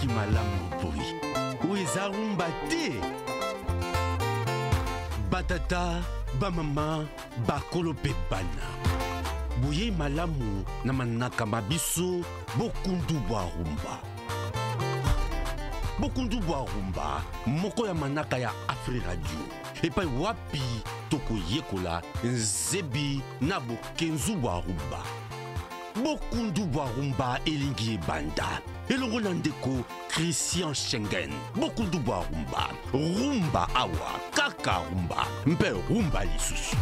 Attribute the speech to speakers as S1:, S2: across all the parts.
S1: malamu boy oyo eza rumba te. Batata bamama bakolo mpe bana boye malamu na manaka mabiso bokundu bwa rumba. Bokundu bwa rumba moko ya manaka ya Afri Radio epai wapi tokoyekola nzebi na bokenzu bwa rumba. Bokundu bwa rumba elingi ebanda elongo na ndeko Christian Schengen. Bokundu bwa rumba rumba awa kaka rumba mpe rumba lisusu.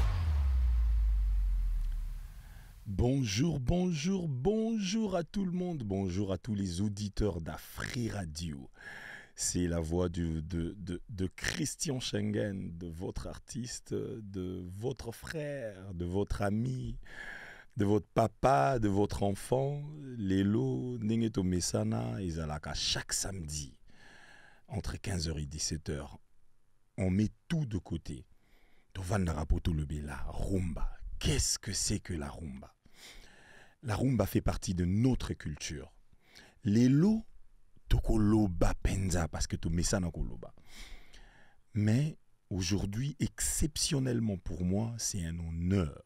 S2: Bonjour, bonjour, bonjour à tout le monde, bonjour à tous les auditeurs d'Afri Radio. C'est la voix de Christian Schengen, de votre artiste, de votre frère, de votre ami, de votre papa, de votre enfant. Lelo, Nengeto Mesana, Izalaka, chaque samedi, entre 15h et 17h, on met tout de côté. Tovandara poto le bela, rumba. Qu'est-ce que c'est que la rumba? La rumba fait partie de notre culture. Lelo, tokoloba penza, parce que to mesana koloba. Mais aujourd'hui, exceptionnellement pour moi, c'est un honneur.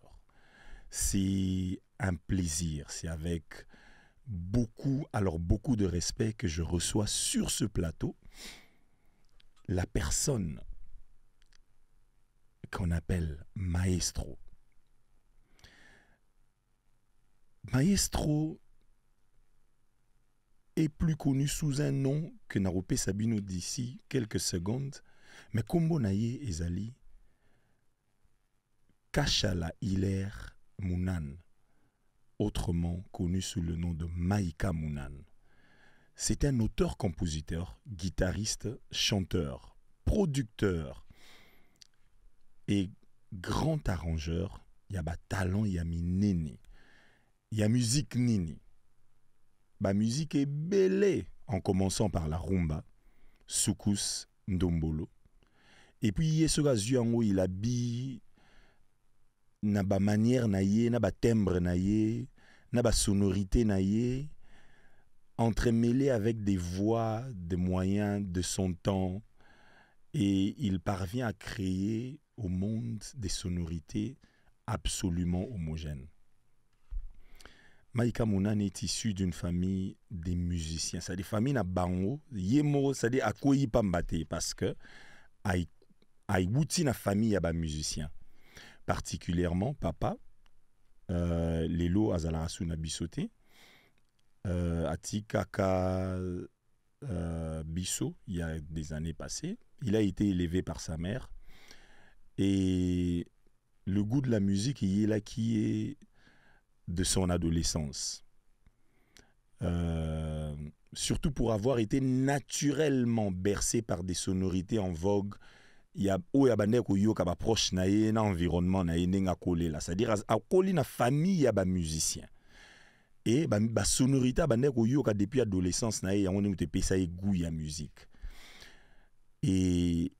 S2: C'est un plaisir. C'est avec beaucoup de respect que je reçois sur ce plateau la personne qu'on appelle Maestro. Maestro est plus connu sous un nom que Naropé Sabino d'ici quelques secondes, mais Kombo Naye Ezali Kachala Hilaire Mounan, autrement connu sous le nom de Maïka Mounan. C'est un auteur-compositeur, guitariste, chanteur, producteur et grand arrangeur. Il y a talent, il y a nini. Il y a musique nini. La musique est belle, en commençant par la rumba, soukous, ndombolo. Et puis, il habille na ba manière naïe, na ba timbre naïe, na ba sonorité naïe, entremêlé avec des voix, des moyens de son temps. Et il parvient à créer au monde des sonorités absolument homogènes. Maïka Mounan est issu d'une famille des musiciens. C'est-à-dire famille na bango, yemo, c'est-à-dire à quoi pambate, parce que aïbouti na famille ya ba musicien. Particulièrement papa, Lelo Azala Asuna Bisote, Ati Kaka Bisso, il y a des années passées. Il a été élevé par sa mère. Et le goût de la musique, il est là qui est de son adolescence. Surtout pour avoir été naturellement bercé par des sonorités en vogue. Il y a des gens qui sont proches de l'environnement, c'est-à-dire qu'il y a une famille de musiciens. Et la sonorité, depuis l'adolescence, il y a un goût de la musique. Et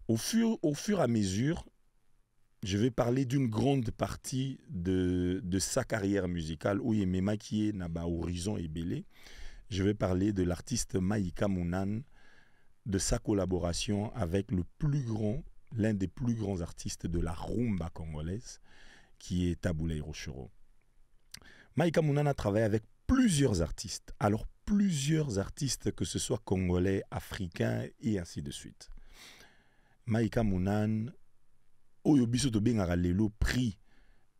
S2: au fur et à mesure, je vais parler d'une grande partie de sa carrière musicale où il est maquillé dans horizon et belé. Je vais parler de l'artiste Maïka Mounan, de sa collaboration avec l'un des plus grands artistes de la rumba congolaise, qui est Taboulé Rochero. Maïka Mounan a travaillé avec plusieurs artistes. Alors, plusieurs artistes, que ce soit congolais, africains et ainsi de suite. Maïka Mounan, Oyobiso to bengara lelo prix,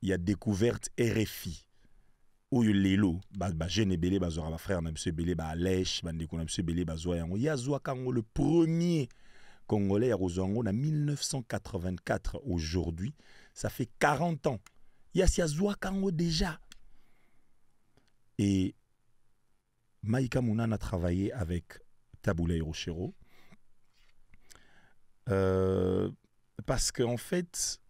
S2: il y a découverte RFI. Oyo lelo, jeune belé bazora ba frère na monsieur belé ba Alèche, bandeko na monsieur belé bazwa yango. Yazwa kango le premier congolais ya rozango na 1984 aujourd'hui, ça fait 40 ans. Yazwa kango déjà. Et Maïka Mounan a travaillé avec Taboulé Rochero. Parce qu'en fait,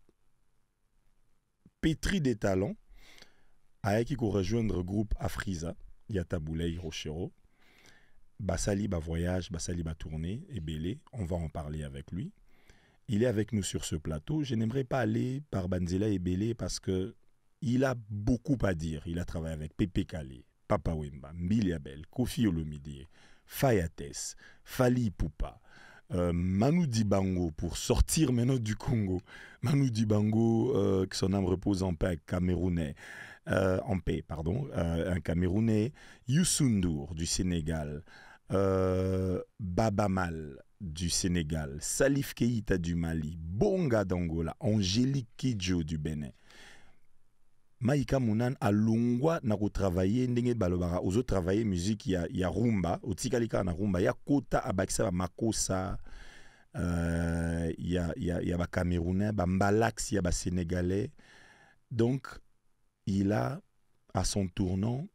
S2: pétri des talents, avec qui rejoindre le groupe Afriza, il y a Taboulé Rochero, Bassali ba voyage, Bassali ba tournée, et Belé, on va en parler avec lui. Il est avec nous sur ce plateau. Je n'aimerais pas aller par Banzela et Belé parce que il a beaucoup à dire. Il a travaillé avec Pepe Kale, Papa Wemba, Mbili Abel, Kofi Olomide, Fayates, Fali Ipupa, Manu Dibango, pour sortir maintenant du Congo. Manu Dibango, que son âme repose en paix, Camerounais, un Camerounais, Youssou N'Dour du Sénégal, Baba Mal du Sénégal, Salif Keïta du Mali, Bonga d'Angola, Angélique Kidjo du Bénin. Maïka Mounan a longwa na travailler ndenge balobara ozo travailler musique ya rumba otikalika na rumba ya kota abakisa ba makosa ya ba camerounais ba mbalax ya ba sénégalais. Donc il a à son tournant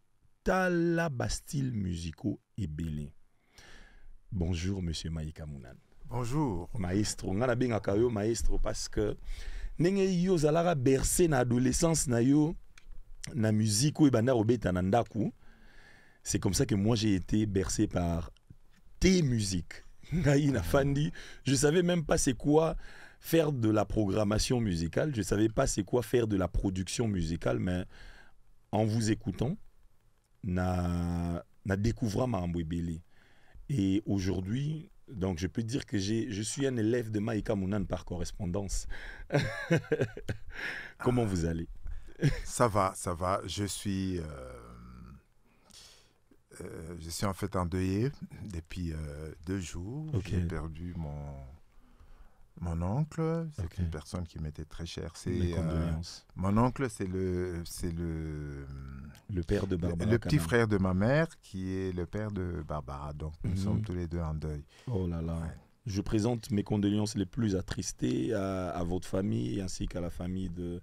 S2: tala bastille musicaux et belé. Bonjour monsieur Maïka Mounan.
S3: Bonjour
S2: maestro ngana benga kayo maestro parce que ndenge yo zalara bercé na adolescence na yo na musique ou banda obeta na ndaku. C'est comme ça que moi j'ai été bercé par tes musiques. Ngaïna Fandi, je savais même pas c'est quoi faire de la programmation musicale, je savais pas c'est quoi faire de la production musicale, mais en vous écoutant na découvert ma Ambouébélé. Et aujourd'hui, donc je peux dire que je suis un élève de Maïka Mounan par correspondance. Comment vous allez?
S3: Ça va. Je suis en fait endeuillé depuis 2 jours.
S2: Okay.
S3: J'ai perdu mon oncle. C'est
S2: Okay.
S3: une personne qui m'était très chère.
S2: Mes condoléances.
S3: Mon oncle, c'est le
S2: père de Barbara.
S3: Le petit frère de ma mère qui est le père de Barbara. Donc nous sommes tous les deux en deuil.
S2: Oh là là.
S3: Ouais.
S2: Je présente mes condoléances les plus attristées à votre famille ainsi qu'à la famille de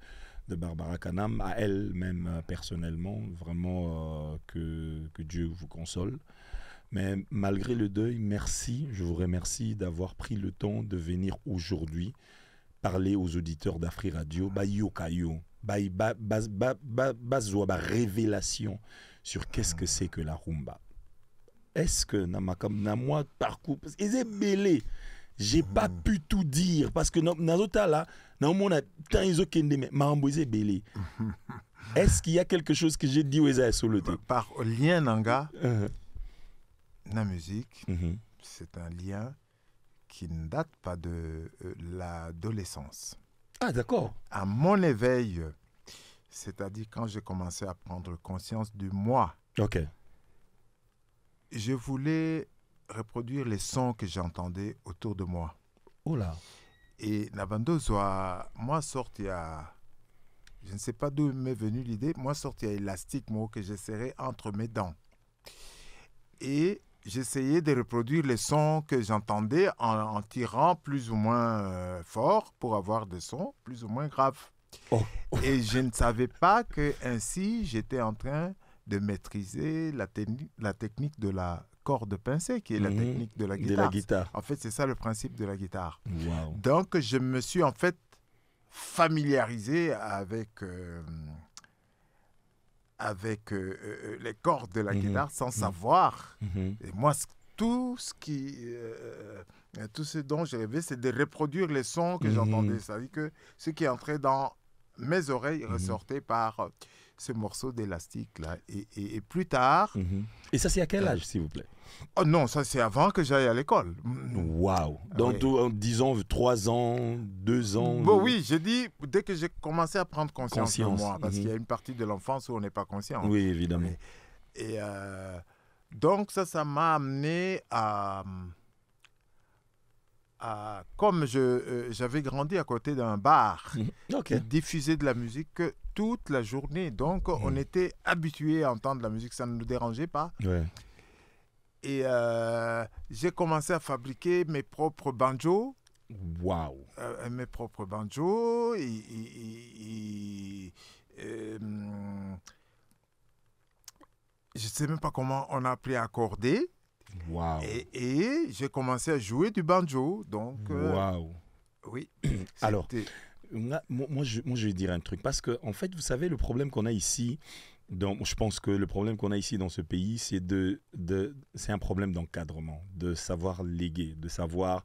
S2: Barbara Kanam, à elle-même personnellement. Vraiment que Dieu vous console. Mais malgré le deuil, merci, je vous remercie d'avoir pris le temps de venir aujourd'hui parler aux auditeurs d'Afri Radio. Révélation sur qu'est-ce que c'est que la rumba. Est-ce que na moi parcours parce que c'est belé. J'ai pas pu tout dire parce que nazota là na mon temps ils ont mais mamboisé belé. Est-ce qu'il y a quelque chose que j'ai dit aux Aïsoloté?
S3: Par lien nanga, la musique, c'est un lien qui ne date pas de l'adolescence.
S2: Ah d'accord.
S3: À mon éveil, c'est-à-dire quand j'ai commencé à prendre conscience du moi,
S2: Ok.
S3: je voulais reproduire les sons que j'entendais autour de moi.
S2: Oh là.
S3: Et Nabando Zoa, moi sorti à... Je ne sais pas d'où m'est venue l'idée. Moi sorti à élastique, moi, que je serrais entre mes dents. Et j'essayais de reproduire les sons que j'entendais en tirant plus ou moins fort pour avoir des sons plus ou moins graves.
S2: Oh.
S3: Et je ne savais pas que ainsi j'étais en train de maîtriser la technique de la corde pincée, qui est la technique de la guitare. En fait, c'est ça le principe de la guitare.
S2: Wow.
S3: Donc, je me suis en fait familiarisé avec les cordes de la guitare sans savoir. Et moi, tout ce dont je rêvais, c'est de reproduire les sons que j'entendais. C'est-à-dire que ce qui entrait dans mes oreilles ressortait par ce morceau d'élastique là. Et plus tard...
S2: Et ça, c'est à quel âge, s'il vous plaît?
S3: Oh non, ça c'est avant que j'aille à l'école.
S2: Waouh. Donc, disons 3 ans, 2 ans.
S3: Bon, oui, je dis dès que j'ai commencé à prendre conscience de moi, parce qu'il y a une partie de l'enfance où on n'est pas conscient.
S2: Oui, évidemment.
S3: Et donc ça m'a amené à comme j'avais grandi à côté d'un bar qui diffusait de la musique toute la journée. Donc, on était habitué à entendre la musique, ça ne nous dérangeait pas.
S2: Ouais.
S3: Et j'ai commencé à fabriquer mes propres banjos.
S2: Waouh.
S3: Mes propres banjos. Je ne sais même pas comment on a appris à accorder.
S2: Wow.
S3: Et j'ai commencé à jouer du banjo. Donc,
S2: waouh.
S3: Oui.
S2: Alors, moi, je vais dire un truc. Parce que, en fait, vous savez, le problème qu'on a ici, je pense que le problème qu'on a ici dans ce pays, c'est c'est un problème d'encadrement, de savoir léguer, de savoir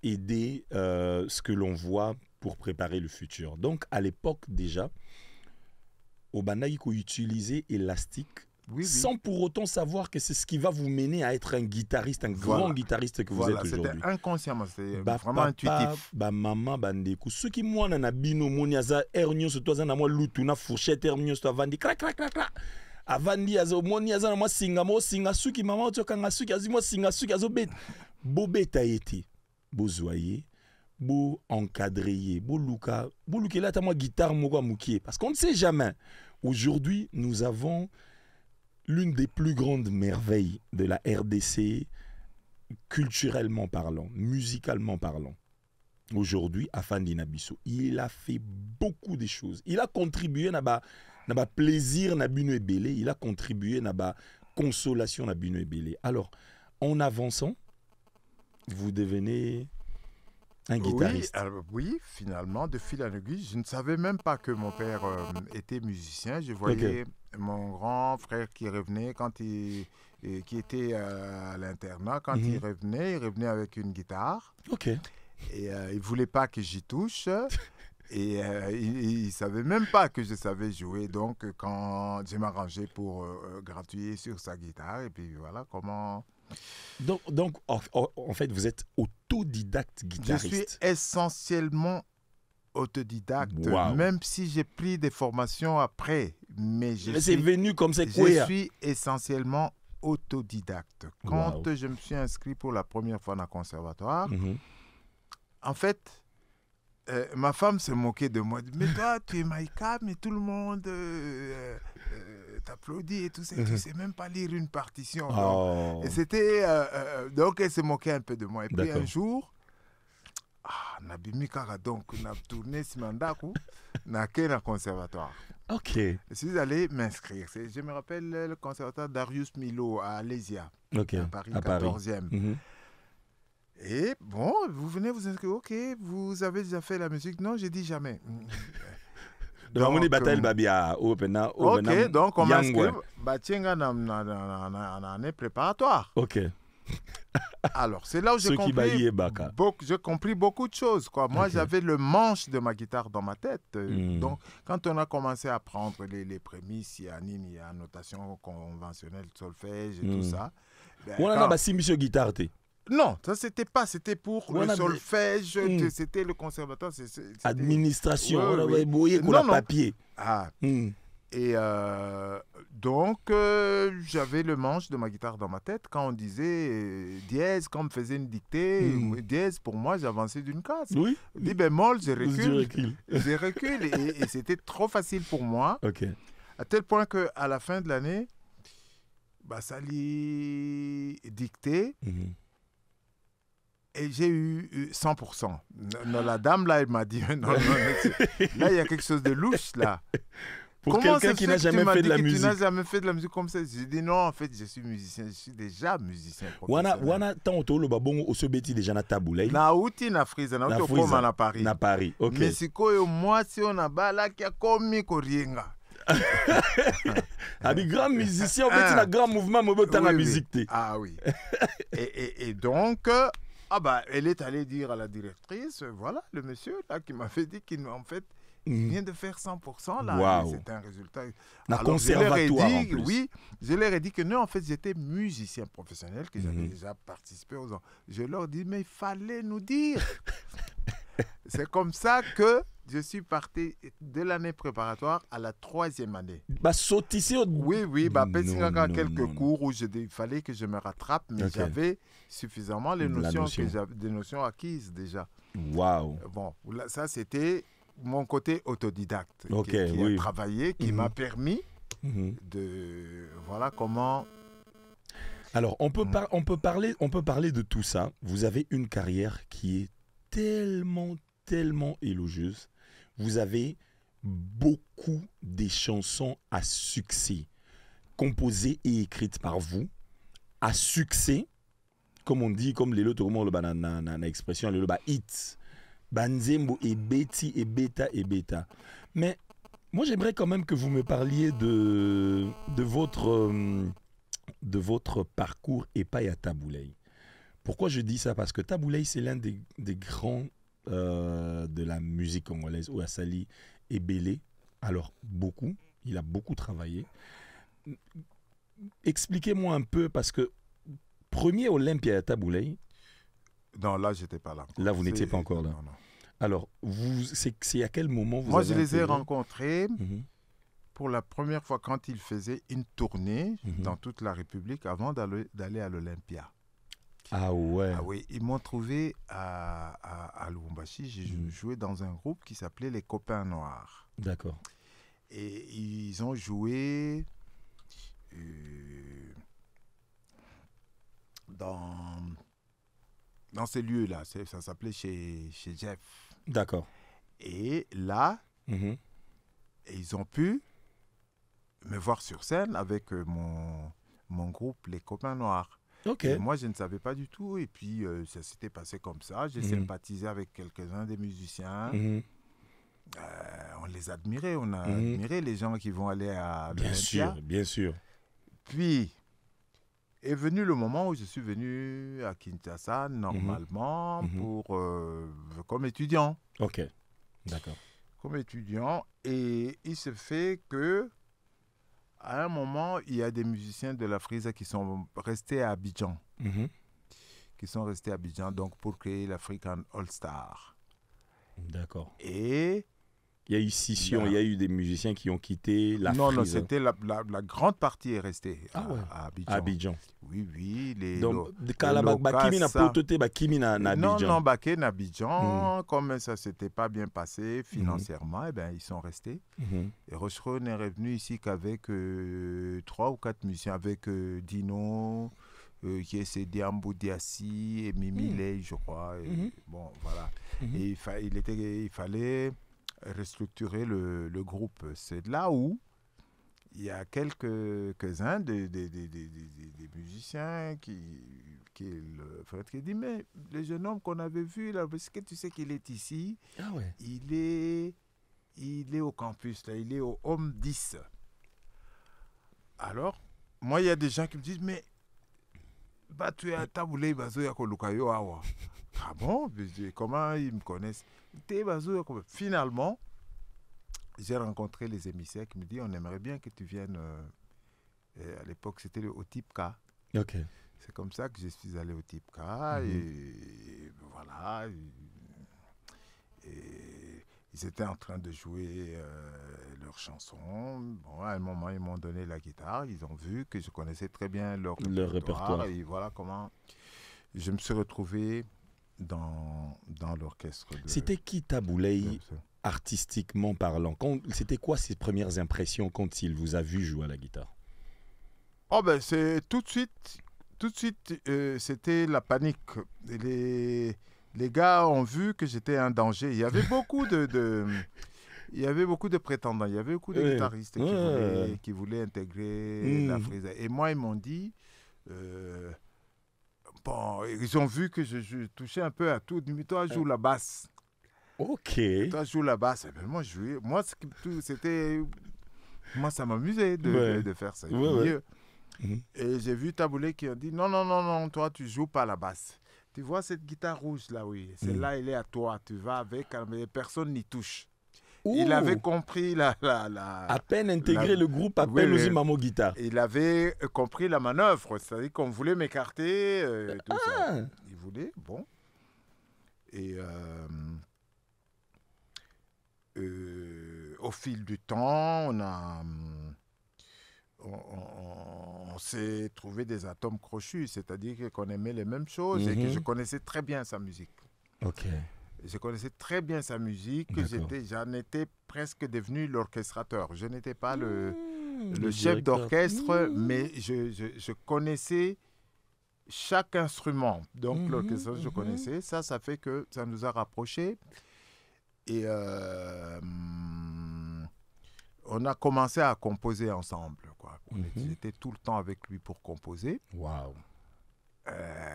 S2: aider ce que l'on voit pour préparer le futur. Donc, à l'époque déjà, au Banaïko utilisait élastique
S3: Oui,
S2: sans pour autant savoir que c'est ce qui va vous mener à être un guitariste, un grand guitariste que vous êtes aujourd'hui.
S3: C'était inconsciemment, c'était vraiment intuitif.
S2: Maman, bandeko. Ceux qui moi na bino moni aza ernyo se toza na moi lutu na fourchette ernyo se avandi crac crac crac crac. Avandi azo moni aza na moi singa suki maman otokanga suki azi moi singa suki azo bet. Bobeta été. Bozoyer. Bo encadrer, bo luka là ta moi guitare moko mukie parce qu'on ne sait jamais. Aujourd'hui, nous avons l'une des plus grandes merveilles de la RDC, culturellement parlant, musicalement parlant. Aujourd'hui, Afandi Nabiso, il a fait beaucoup de choses. Il a contribué à ba plaisir na bino ebele, il a contribué à ba consolation na bino ebele. Alors, en avançant, vous devenez un guitariste.
S3: Oui, finalement, de fil en aiguille, je ne savais même pas que mon père était musicien. Je voyais mon grand frère qui revenait qui était à l'internat. Quand il revenait avec une guitare.
S2: Ok.
S3: Et il ne voulait pas que j'y touche. Et il ne savait même pas que je savais jouer. Donc, quand je m'arrangeais pour gratouiller sur sa guitare, et puis voilà comment...
S2: Donc en fait, vous êtes autodidacte guitariste.
S3: Je suis essentiellement autodidacte, même si j'ai pris des formations après. Mais
S2: c'est venu comme c'est quoi?
S3: Je suis essentiellement autodidacte. Quand je me suis inscrit pour la première fois dans le conservatoire, en fait, ma femme se moquait de moi. Mais toi, tu es Maïka, mais tout le monde t'applaudit et tout ça. Tu ne sais même pas lire une partition. Donc, et c'était, donc, elle se moquait un peu de moi. Et puis un jour, donc, on a tourné Simandaku, dans le conservatoire.
S2: Ok.
S3: Je suis allé m'inscrire. Je me rappelle le conservatoire Darius Milo à Alésia, à Paris, 14e. Et bon, vous venez vous inscrire, ok, vous avez déjà fait la musique? Non, j'ai dit jamais. Donc, ok, donc on m'inscrit, en année préparatoire.
S2: Ok.
S3: Alors, c'est là où j'ai compris beaucoup de choses, quoi. Moi, j'avais le manche de ma guitare dans ma tête. Donc, quand on a commencé à prendre les prémices, il y a notation conventionnelle, solfège et tout ça.
S2: On a une guitare.
S3: Non, ça c'était pas, c'était pour le solfège, c'était le conservatoire.
S2: Administration, papier.
S3: Et donc, j'avais le manche de ma guitare dans ma tête. Quand on disait dièse, quand on me faisait une dictée, dièse, pour moi, j'avançais d'une case.
S2: Oui.
S3: Dit bémol, je recule. Je recule et c'était trop facile pour moi. À tel point qu'à la fin de l'année, ça lui dicté. Et j'ai eu 100%. Non, la dame, là, elle m'a dit, non, là, il y a quelque chose de louche, là.
S2: Pour quelqu'un qui n'a jamais fait de la musique.
S3: Tu n'as jamais fait de la musique comme ça. J'ai dit, non, en fait, je suis musicien. Je suis déjà musicien professionnel.
S2: Wana, tant que le babon, au sebeti déjà na taboula.
S3: Na outi na frisa, na outi comme à Paris.
S2: Na Paris, ok.
S3: Mais si quoi, moi, si on a bala qui a commis Korienga.
S2: Des grands musiciens, en fait, il y a un grand mouvement dans la musique.
S3: Ah oui. Et donc... elle est allée dire à la directrice, voilà, le monsieur là qui m'avait dit qu'il en fait vient de faire 100% là. C'est un résultat.
S2: Alors, conservatoire en plus.
S3: Oui, je leur ai dit que non, en fait, j'étais musicien professionnel, que j'avais déjà participé aux ans. Je leur ai dit, mais il fallait nous dire. C'est comme ça que je suis parti de l'année préparatoire à la 3e année. Oui, quelques cours où il fallait que je me rattrape, mais j'avais suffisamment des notions acquises déjà.
S2: Waouh.
S3: Bon, ça c'était mon côté autodidacte qui a travaillé, qui m'a permis de... Voilà comment...
S2: Alors, on peut parler de tout ça. Vous avez une carrière qui est tellement élogieuse. Vous avez beaucoup des chansons à succès, composées et écrites par vous, à succès, comme on dit, comme les autres, na expression, les hits, banzembo et beti et beta. Mais moi, j'aimerais quand même que vous me parliez de votre parcours Epai à Taboulay. Pourquoi je dis ça? Parce que Taboulay, c'est l'un des grands de la musique congolaise, où Asali est Bélé. Alors, il a beaucoup travaillé. expliquez-moi un peu, parce que premier Olympia à Taboulay,
S3: Non, là, je n'étais pas là.
S2: là, vous n'étiez pas encore là.
S3: Non, non.
S2: Alors, c'est à quel moment vous
S3: Moi,
S2: avez
S3: je les ai
S2: intégré?
S3: rencontrés
S2: Mhm,
S3: pour la première fois quand ils faisaient une tournée
S2: mhm.
S3: dans toute la République avant d'aller à l'Olympia.
S2: Ah ouais.
S3: Ah oui, ils m'ont trouvé à Lubumbashi. J'ai joué dans un groupe qui s'appelait Les Copains Noirs.
S2: D'accord.
S3: Et ils ont joué dans ces lieux-là. Ça s'appelait chez Jeff.
S2: D'accord.
S3: Et là,
S2: Mhm.
S3: ils ont pu me voir sur scène avec mon groupe Les Copains Noirs.
S2: Ok.
S3: Et moi, je ne savais pas du tout. Et puis, ça s'était passé comme ça. J'ai sympathisé avec quelques-uns des musiciens.
S2: Mhm.
S3: On les admirait. On a
S2: Mhm.
S3: admiré les gens qui vont aller à
S2: Bien
S3: l'Olympia.
S2: sûr, bien sûr.
S3: Puis, est venu le moment où je suis venu à Kinshasa, normalement,
S2: Mhm.
S3: comme étudiant.
S2: Ok. D'accord.
S3: Comme étudiant. Et il se fait que, à un moment, il y a des musiciens de la Frisa qui sont restés à Abidjan.
S2: Mhm.
S3: Donc pour créer l'African All Star.
S2: D'accord.
S3: Et
S2: Il y a eu scission,
S3: Là.
S2: il y a eu des musiciens qui ont quitté la
S3: non,
S2: Frisa.
S3: c'était la grande partie est restée
S2: Ah ouais.
S3: à Abidjan.
S2: À Abidjan.
S3: Oui,
S2: Donc, Bakimi n'a pas tout Bakimi na Abidjan.
S3: Non, Baké na Abidjan, comme ça s'était pas bien passé financièrement, eh ben, ils sont restés.
S2: Mhm.
S3: Et Rochereau n'est revenu ici qu'avec 3 ou 4 musiciens, avec Dino, Kiesedi Amboudiassi et Mimi Ley, je crois. Et, bon, voilà. Et il fallait restructurer le groupe. C'est là où il y a quelques-uns des musiciens qui dit, mais le jeune homme qu'on avait vu là, parce que tu sais qu'il est ici,
S2: Ah ouais.
S3: il est au campus, là, il est au Home 10. Alors, moi, il y a des gens qui me disent, mais bah, tu es à Taboulé, Bazo, Yako Lukayo, Awa. Ah bon? Comment ils me connaissent? Finalement, j'ai rencontré les émissaires qui me disent, on aimerait bien que tu viennes. À l'époque, c'était au type K.
S2: Ok.
S3: C'est comme ça que je suis allé au type K. Et voilà. Et ils étaient en train de jouer leurs chansons. Bon, à un moment, ils m'ont donné la guitare. Ils ont vu que je connaissais très bien leur répertoire. Et voilà comment je me suis retrouvé dans l'orchestre.
S2: C'était qui Taboulay, artistiquement parlant? C'était quoi ses premières impressions quand il vous a vu jouer à la guitare?
S3: Oh ben, c'est tout de suite, c'était la panique. Les gars ont vu que j'étais un danger. Il y avait beaucoup il y avait beaucoup de prétendants. Il y avait beaucoup de guitaristes qui voulaient intégrer la Frisa. Et moi, ils m'ont dit, bon, ils ont vu que je touchais un peu à tout. Ils m'ont dit, toi, joue la basse.
S2: Ok.
S3: Toi, joue la basse. Et ben, moi, je jouais. Moi, c'était... Moi, ça m'amusait de faire ça. Et j'ai vu Taboulé qui a dit, non, toi, tu joues pas la basse. Tu vois cette guitare rouge là, oui. Celle-là, elle est à toi. Tu vas avec, mais personne n'y touche. Il avait compris
S2: à peine intégré le groupe, à peine aussi Mamo Guitare.
S3: Il avait compris la manœuvre. C'est-à-dire qu'on voulait m'écarter, tout ça. Il voulait, bon. Et au fil du temps, on s'est trouvé des atomes crochus, c'est-à-dire qu'on aimait les mêmes choses et que je connaissais très bien sa musique.
S2: Ok.
S3: Je connaissais très bien sa musique, j'en étais presque devenu l'orchestrateur. Je n'étais pas le chef d'orchestre, mais je connaissais chaque instrument. Donc l'orchestre, je connaissais. Ça fait que ça nous a rapprochés. Et on a commencé à composer ensemble. J'étais tout le temps avec lui pour composer.
S2: Waouh.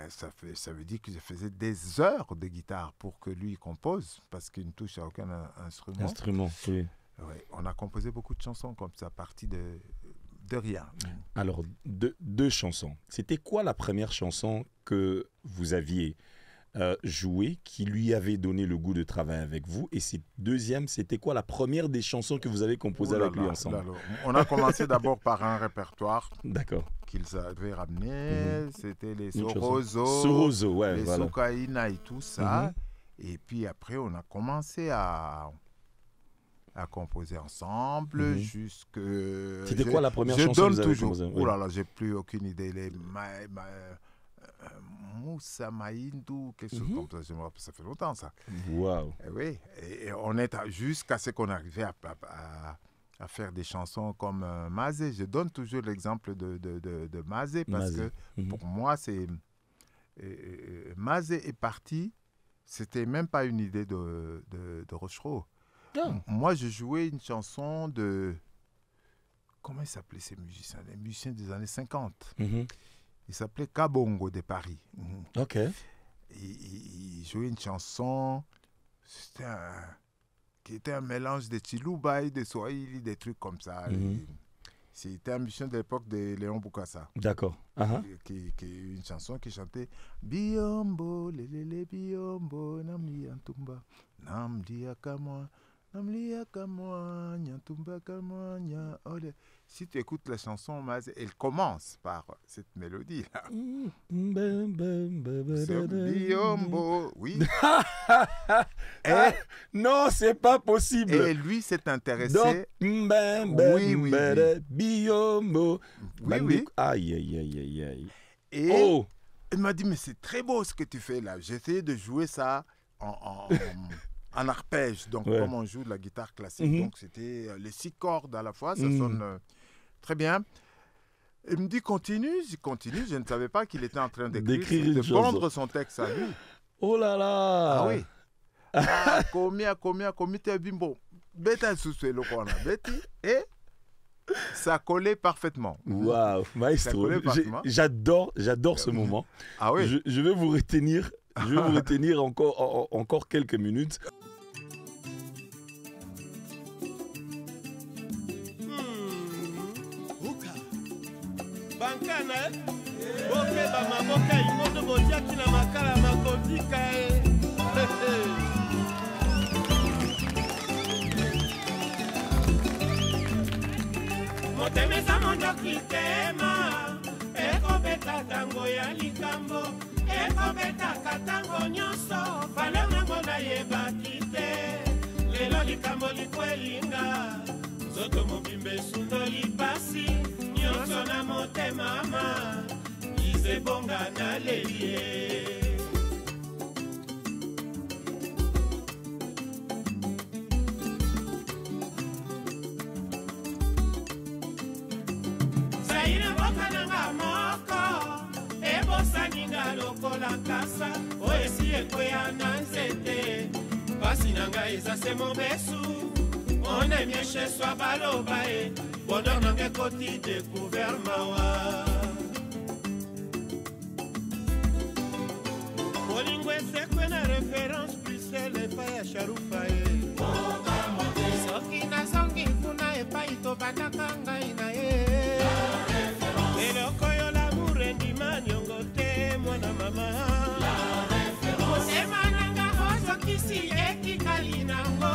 S3: Ça veut dire que je faisais des heures de guitare pour que lui compose, parce qu'il ne touche à aucun instrument.
S2: Oui.
S3: Ouais, on a composé beaucoup de chansons comme ça, partie de rien.
S2: Alors, deux chansons. C'était quoi la première chanson que vous aviez joué, qui lui avait donné le goût de travailler avec vous? Et deuxième, c'était quoi la première des chansons que vous avez composées avec lui ensemble?
S3: On a commencé d'abord par un répertoire.
S2: D'accord.
S3: Qu'ils avaient ramené. C'était les Sorozo,
S2: ouais,
S3: les
S2: voilà.
S3: Sokaina et tout ça. Et puis après, on a commencé à composer ensemble jusque...
S2: C'était quoi la première chanson que vous avez composée?
S3: Oh là là, j'ai plus aucune idée. Les Moussa Maïndou, quelque chose comme ça. Je me rappelle, ça fait longtemps ça.
S2: Waouh.
S3: Oui, et on est jusqu'à ce qu'on arrivait à faire des chansons comme Mazé. Je donne toujours l'exemple de Mazé parce que pour moi, c'est... Mazé est parti, c'était même pas une idée de Rochereau. Moi, je jouais une chanson de... Comment ils s'appelaient ces musiciens? Les musiciens des années 50. Il s'appelait Kabongo de Paris.
S2: Ok.
S3: Il jouait une chanson qui était un mélange de Chiluba, de Swahili, des trucs comme ça. C'était un musicien de l'époque de Léon Bukasa.
S2: D'accord.
S3: Qui une chanson qui chantait Biombo, lelele biombo, namli antumba, namli akamwa. Si tu écoutes la chanson, elle commence par cette mélodie-là. Biombo, oui.
S2: Non, c'est pas possible.
S3: Et lui s'est intéressé.
S2: Oui. Biombo. Oui. Aïe.
S3: Et il m'a dit, mais c'est très beau ce que tu fais là. J'ai essayé de jouer ça en arpège, donc comme on joue de la guitare classique, donc c'était les 6 cordes à la fois, ça sonne très bien. Il me dit continue, je ne savais pas qu'il était en train d'écrire, de pondre son texte à lui.
S2: Oh là là.
S3: Ah oui. Combien bimbo, bêta sous le corps, et ça collait parfaitement.
S2: Waouh, maestro, j'adore ce moment.
S3: Ah oui.
S2: Je vais vous retenir. Encore quelques minutes.
S4: Bankana, boke ba maboka imodo botiaki na makala makodika motemesa mondoki tema ekobeta tango ya likambo ekobetaka tango nyonso valeur nango nayebaki te lelo likambo likwelinga nzoto mobimba esundo lipasi nyonso na motema ma izebonga na lelie zaire mboka nanga moko ebosaninga lokola kasa oyo esi ekweya na nzete pasi na ngai eza se mobesu on aime chez soi baloba e bonheur nanga ekoti découvert mawa bolingo esekwe na référence puisele epai ya sharufa e soki nazongi kuna epai tobandaka ngai na ye eloko yo lamour endima niongo te mwana mama motema nanga ozokisi etikali nango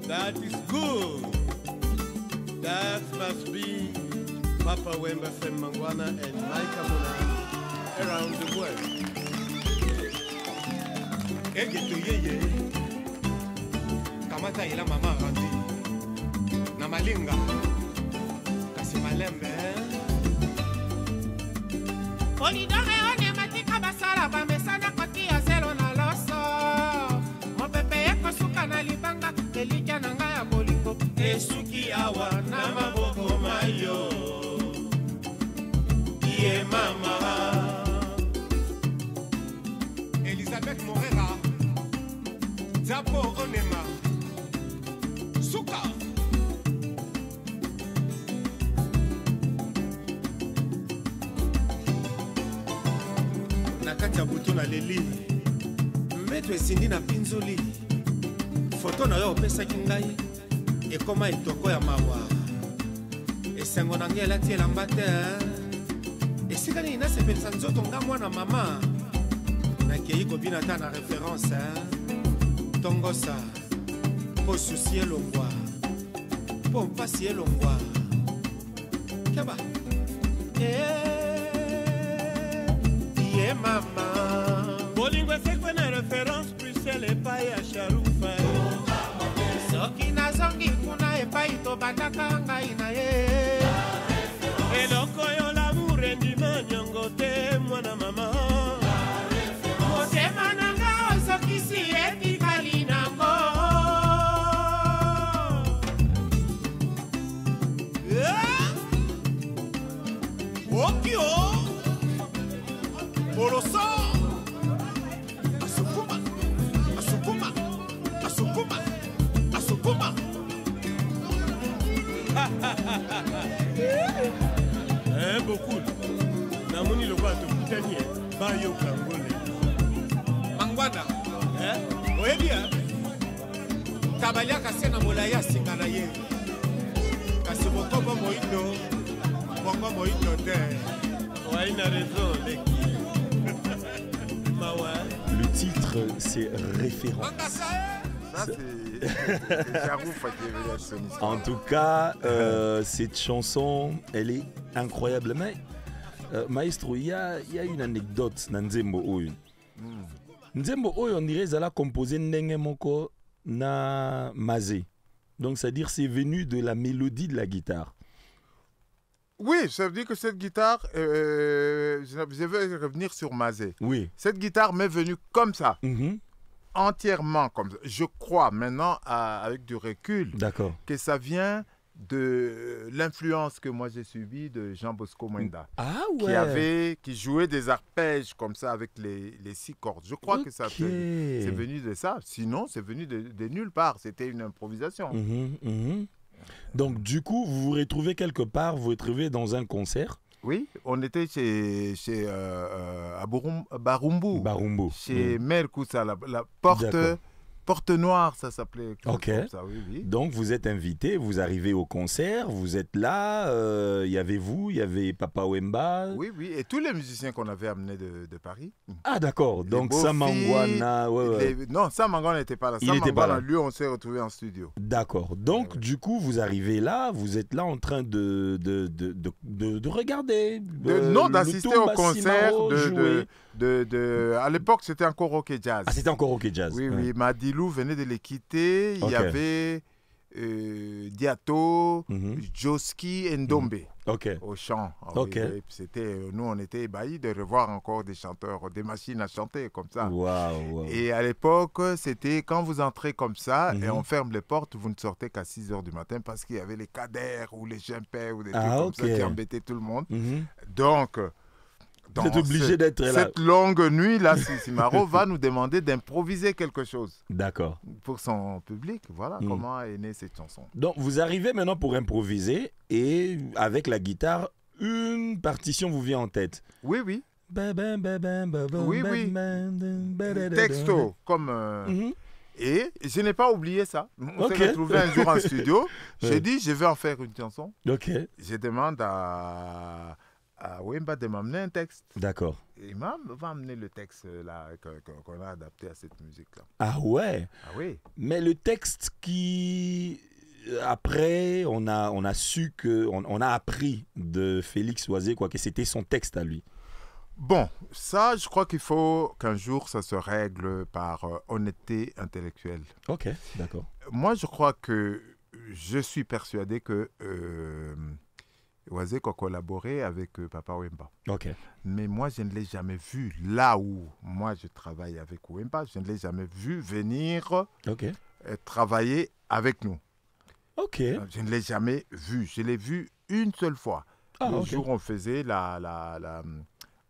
S4: That is good. That must be Papa Wemba Femmangwana and Micah Mona around the world. Egeto yeye. Kamata ila mama randi. Na malinga. Kasi malembe. Polidore one matika basala bamesana koti ya zelo na loso. Mopepe eko suka na libanga. Elika nanga ya bolingo esuki awa na maboko mayo Iye mama Elisabeth Morera Zapo Onema Suka Nakati ya butu na leli Mbeto esindi na pinzoli Foto na yo opesaki ngai ekoma etoko ya mawa esengo na ngai elati elamba te esika nini nasepelisa nzoto nga mwana mama nakei kobina ata na référence tongosa mpo susi elongwa mpo mpasi elongwa keba ye mama bolingo esekwe na référence puisel epai ya sharufa soki nazongi kuna epai tobandaka ngai na ye eloko yo lamour endima nyongo te mwana mama motema nanga osokisi etikali nango okio boloso asukuma asukuma asukuma asukuma beaucoup namoni lokwa tokutani bayoka ngole mangwana oyebi tabaliaka se na molai asinga na ye kasi mokobo moindo bongo moindo te oai na raison leki mawa.
S2: Le titre, c'est Référence.
S3: Ça, c'est Jarouf qui est venu à son histoire.
S2: En tout cas, cette chanson, elle est incroyable. Mais, maestro, il y a une anecdote dans Nzembo Oyo. Nzembo Oyo, on dirait qu'elle a composé Ndenge Moko na Mazé. Donc, c'est-à-dire c'est venu de la mélodie de la guitare.
S3: Oui, ça veut dire que cette guitare, je vais revenir sur Mazé.
S2: Oui.
S3: Cette guitare m'est venue comme ça. Entièrement comme ça. Je crois maintenant, avec du recul, que ça vient de l'influence que moi j'ai subie de Jean Bosco Mwenda.
S2: Ah ouais.
S3: Qui jouait des arpèges comme ça avec les 6 cordes. Je crois que ça c'est venu de ça. Sinon, c'est venu de nulle part. C'était une improvisation.
S2: Donc, du coup, vous vous retrouvez quelque part, vous vous retrouvez dans un concert.
S3: Oui, on était à Barumbu. Chez Mère Koussa, la porte noire, ça s'appelait.
S2: Ok.
S3: Comme ça, oui, oui.
S2: Donc, vous êtes invité, vous arrivez au concert, vous êtes là, il y avait vous, il y avait Papa Wemba.
S3: Oui, oui, et tous les musiciens qu'on avait amenés de Paris.
S2: Ah, d'accord. Donc, Samangwana.
S3: Non, Samangwana n'était pas là.
S2: Il n'était pas là.
S3: Lui, on s'est retrouvés en studio.
S2: D'accord. Donc, du coup, vous arrivez là, vous êtes là en train de regarder.
S3: Non, d'assister au concert à l'époque, c'était encore rock et jazz.
S2: Ah, c'était encore rock et jazz.
S3: Oui, oui. Madilou venait de les quitter. Il y avait Diato, Joski et Ndombe au chant. Nous, on était ébahis de revoir encore des chanteurs, des machines à chanter comme ça.
S2: Wow.
S3: Et à l'époque, c'était quand vous entrez comme ça et on ferme les portes, vous ne sortez qu'à 6 h du matin parce qu'il y avait les cadères ou les gimpets ou des trucs comme ça qui embêtaient tout le monde. Donc,
S2: vous êtes obligé d'être là.
S3: Cette longue nuit, là, Simaro va nous demander d'improviser quelque chose.
S2: D'accord.
S3: Pour son public, voilà comment est née cette chanson.
S2: Donc, vous arrivez maintenant pour improviser et avec la guitare, une partition vous vient en tête.
S3: Oui, oui. Oui, oui. Texto, comme... Et je n'ai pas oublié ça. On s'est retrouvé un jour en studio. J'ai dit, je vais en faire une chanson. Je demande à Wemba de m'amener un texte.
S2: D'accord.
S3: Il va amener le texte là qu'on a adapté à cette musique-là.
S2: Ah ouais.
S3: Ah oui.
S2: Mais le texte qui... Après, on a su que... On a appris de Félix Oisé que c'était son texte à lui.
S3: Bon, ça, je crois qu'il faut qu'un jour, ça se règle par honnêteté intellectuelle.
S2: Ok, d'accord.
S3: Moi, je crois que... Je suis persuadé que... Oisé a collaboré avec Papa Wemba. Mais moi, je ne l'ai jamais vu là où moi je travaille avec Wemba. Je ne l'ai jamais vu venir travailler avec nous. Je ne l'ai jamais vu. Je l'ai vu une seule fois. Le jour où on faisait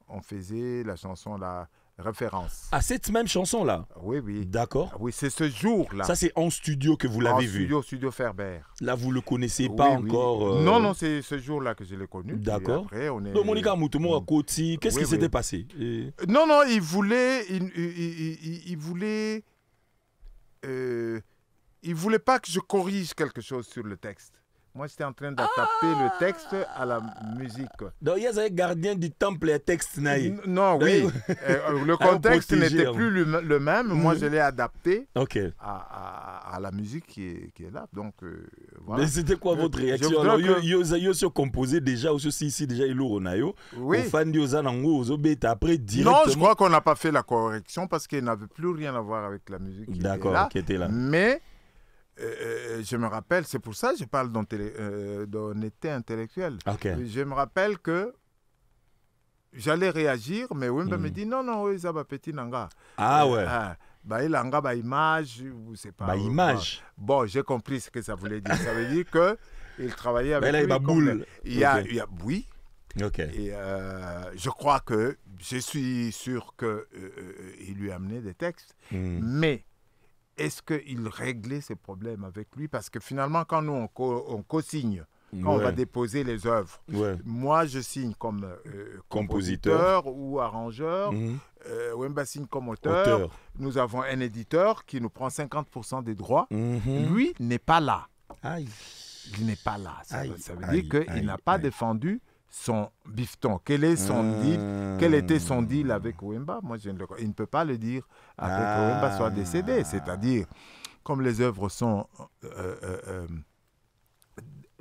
S3: on faisait la chanson La Référence.
S2: Ah, cette même chanson-là?
S3: Oui, oui.
S2: D'accord.
S3: Oui, c'est ce jour-là.
S2: Ça, c'est en studio que vous l'avez vu?
S3: Studio Ferber.
S2: Là, vous ne le connaissez pas encore?
S3: Non, c'est ce jour-là que je l'ai connu.
S2: D'accord.
S3: Après, on est...
S2: Donc, Monica Moutoumou à Koti, qu'est-ce qui s'était passé?
S3: Non, il voulait pas que je corrige quelque chose sur le texte. Moi, j'étais en train d'adapter le texte à la musique.
S2: Donc, il y a un gardien du temple et texte.
S3: Non, oui. Le contexte n'était
S2: hein.
S3: plus le même. Moi, je l'ai adapté
S2: Ok.
S3: à la musique qui est là. Donc, voilà.
S2: Mais c'était quoi votre réaction? Alors, yo se composé déjà, ou ici déjà, il est
S3: Oui.
S2: au fan de Zanango, après directement.
S3: Non, je crois qu'on n'a pas fait la correction parce qu'il n'avait plus rien à voir avec la musique qui était là. Mais je me rappelle, c'est pour ça que je parle d'honnêteté intellectuelle.
S2: Okay.
S3: Je me rappelle que j'allais réagir, mais Wemba me dit non, oui, ça va petit nanga.
S2: Ah ouais.
S3: Bah, il a bah, image, ou c'est pas.
S2: Bah, image.
S3: Bon, j'ai compris ce que ça voulait dire. Ça veut dire qu'il travaillait avec.
S2: Mais là,
S3: il y a oui.
S2: Ok.
S3: Et je crois que je suis sûr qu'il lui a amené des textes, mais est-ce qu'il réglait ses problèmes avec lui? Parce que finalement, quand nous, on co-signe, quand on va déposer les œuvres, moi, je signe comme compositeur ou arrangeur, Wemba signe comme auteur. Nous avons un éditeur qui nous prend 50% des droits. Lui n'est pas là.
S2: Aïe.
S3: Il n'est pas là. Ça veut dire qu'il n'a pas défendu son bifton. Quel était son deal avec Wemba? Moi, il ne peut pas le dire après que Wemba soit décédé. C'est-à-dire, comme les œuvres sont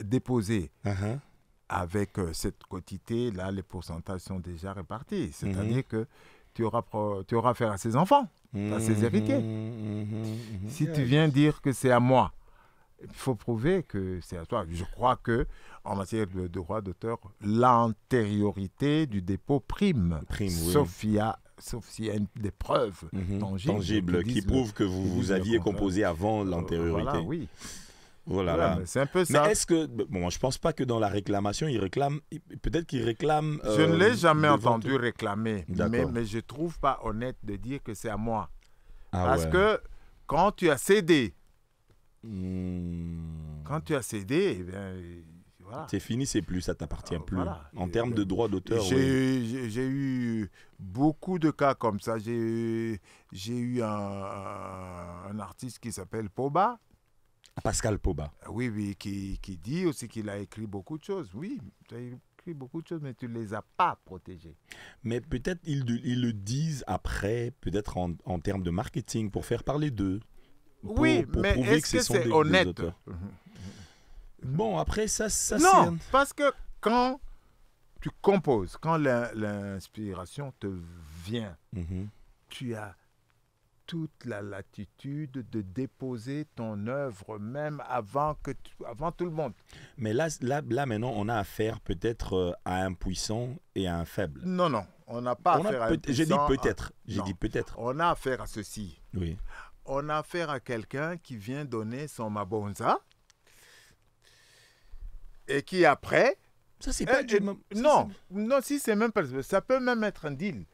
S3: déposées avec cette quotité, là, les pourcentages sont déjà répartis. C'est-à-dire que tu auras affaire à ses enfants, à ses héritiers. Si tu viens dire que c'est à moi, il faut prouver que c'est à toi. Je crois que en matière de droit d'auteur, l'antériorité du dépôt prime sauf s'il y a des preuves tangibles
S2: qui prouvent que vous aviez composé avant l'antériorité.
S3: Voilà, oui.
S2: Voilà.
S3: C'est un peu ça.
S2: Mais est-ce que... Bon, je ne pense pas que dans la réclamation, il réclame... Peut-être qu'il réclame...
S3: je ne l'ai jamais entendu réclamer. Mais je ne trouve pas honnête de dire que c'est à moi. Parce que quand tu as cédé, eh bien... Voilà.
S2: C'est fini, c'est plus, ça t'appartient plus. Voilà. En termes de droit d'auteur,
S3: j'ai eu beaucoup de cas comme ça. J'ai eu un artiste qui s'appelle Poba.
S2: Pascal Poba.
S3: Oui, qui dit aussi qu'il a écrit beaucoup de choses. Oui, tu as écrit beaucoup de choses, mais tu ne les as pas protégées.
S2: Mais peut-être ils le disent après, peut-être en termes de marketing, pour faire parler d'eux.
S3: Oui, mais est-ce que c'est honnête?
S2: Bon, après, ça
S3: non, parce que quand tu composes, quand l'inspiration te vient, tu as toute la latitude de déposer ton œuvre même avant tout le monde. Mais
S2: là maintenant, on a affaire peut-être à un puissant et à un faible.
S3: Non, on n'a pas affaire à un puissant.
S2: J'ai dit peut-être.
S3: On a affaire à ceci.
S2: Oui.
S3: On a affaire à quelqu'un qui vient donner son mabonza et qui après...
S2: Ça, c'est pas du...
S3: Non, si c'est même pas... Ça peut même être un deal.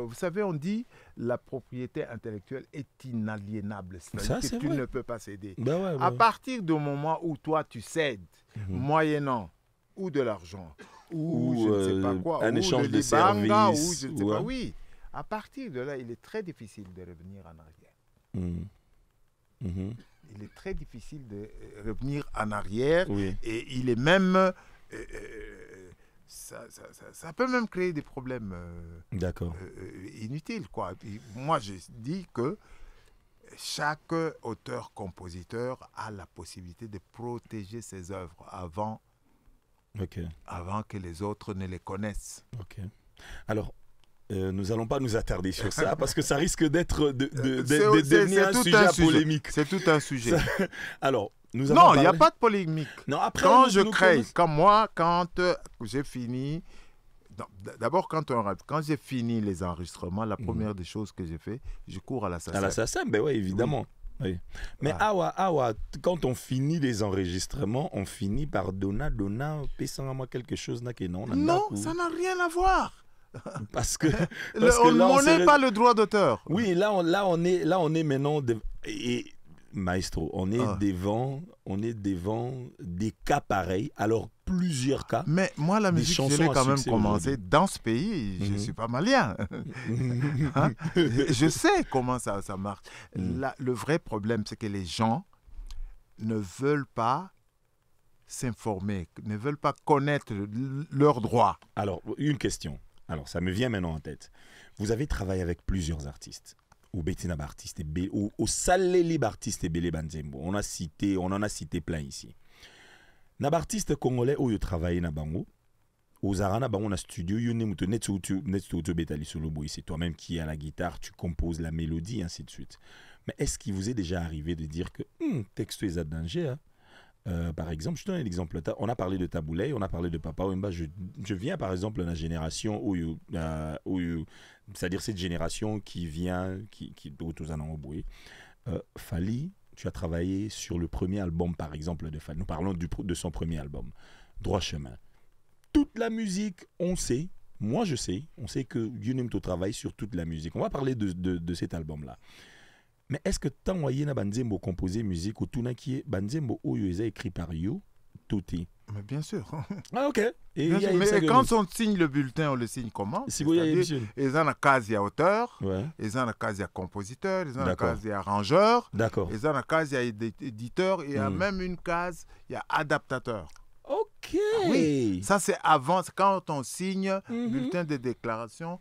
S3: Vous savez, on dit la propriété intellectuelle est inaliénable. C'est-à-dire que tu ne peux pas céder. À partir du moment où toi, tu cèdes, moyennant ou de l'argent, ou je ne sais pas quoi,
S2: un échange de services,
S3: ou je ne sais pas, oui. À partir de là, il est très difficile de revenir en arrière. Il est très difficile de revenir en arrière et il est même... ça peut même créer des problèmes inutiles, quoi. Et moi, je dis que chaque auteur-compositeur a la possibilité de protéger ses œuvres avant que les autres ne les connaissent.
S2: Alors, nous n'allons pas nous attarder sur ça parce que ça risque d'être de devenir un sujet polémique.
S3: C'est tout un sujet.
S2: Alors,
S3: non, il n'y a pas de polémique.
S2: Non, après,
S3: quand je crée, quand j'ai fini, d'abord quand j'ai fini les enregistrements, la première des choses que j'ai fait, je cours à la SACEM.
S2: À la SACEM, ben oui, évidemment. Oui. Mais quand on finit les enregistrements, on finit par donna, payant à moi quelque chose là que non.
S3: Non, ça n'a rien à voir.
S2: Parce que
S3: on n'est pas le droit d'auteur.
S2: Oui, là on est maintenant maestro, on est devant des cas pareils, alors plusieurs cas.
S3: Mais moi, la musique, je l'ai quand même commencé dans ce pays. Je ne suis pas malien. Je sais comment ça marche. Le vrai problème, c'est que les gens ne veulent pas s'informer, ne veulent pas connaître leurs droits.
S2: Alors, une question. Alors, ça me vient maintenant en tête. Vous avez travaillé avec plusieurs artistes. Ou Bettina artiste ou Salé libre artiste et Bélé Banzembo. On en a cité plein ici. Nab artiste congolais où il travaille na bango. Aux Arana bango na studio, you ne muto net betali solo boy. C'est toi-même qui à la guitare, tu composes la mélodie, ainsi de suite. Mais est-ce qu'il vous est déjà arrivé de dire que texte est à danger, hein? Par exemple, je te donne un exemple. On a parlé de Taboulay, on a parlé de Papa Wemba. Je viens par exemple de la génération c'est-à-dire cette génération qui vient, qui Fali, tu as travaillé sur le premier album par exemple de Fali. Nous parlons de son premier album, Droit Chemin. Toute la musique, on sait, moi je sais, on sait que Yunemto travaille sur toute la musique. On va parler de cet album-là. Mais est-ce que tant na Banzembo composé musique ou tout na qui est Banzembo ou est écrit par you tout est?
S3: Mais bien sûr.
S2: Ah ok. Et
S3: bien sûr, mais quand on signe le bulletin, on le signe comment?
S2: C'est-à-dire,
S3: ils ont la case auteur,
S2: ouais.
S3: Ils ont la case compositeur, ils ont la case arrangeur,
S2: d'accord.
S3: ils ont la case éditeur, et il y a même une case, il y a adaptateur.
S2: Ok.
S3: Oui, ça c'est avant, quand on signe bulletin de déclaration.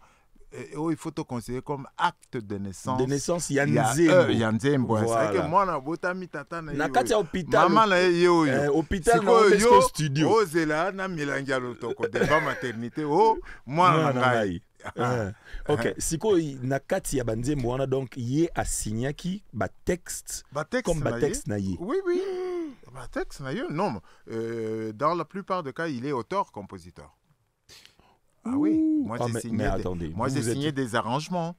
S3: Il faut te considérer comme acte de naissance.
S2: De naissance, Yanzembo.
S3: C'est vrai que moi, na botami tata na
S2: yo. Na hôpital.
S3: Maman na yo.
S2: Hôpital na studio.
S3: Oh zela na milanga lotoko devant maternité. Oh moi na ngai.
S2: Ok, siko na kati ya Banzembo wana donc yé a signé qui ba texte comme ba texte na yé.
S3: Oui oui. Ba texte na yé non. Dans la plupart des cas, il est auteur-compositeur. Ah oui, moi j'ai signé des arrangements.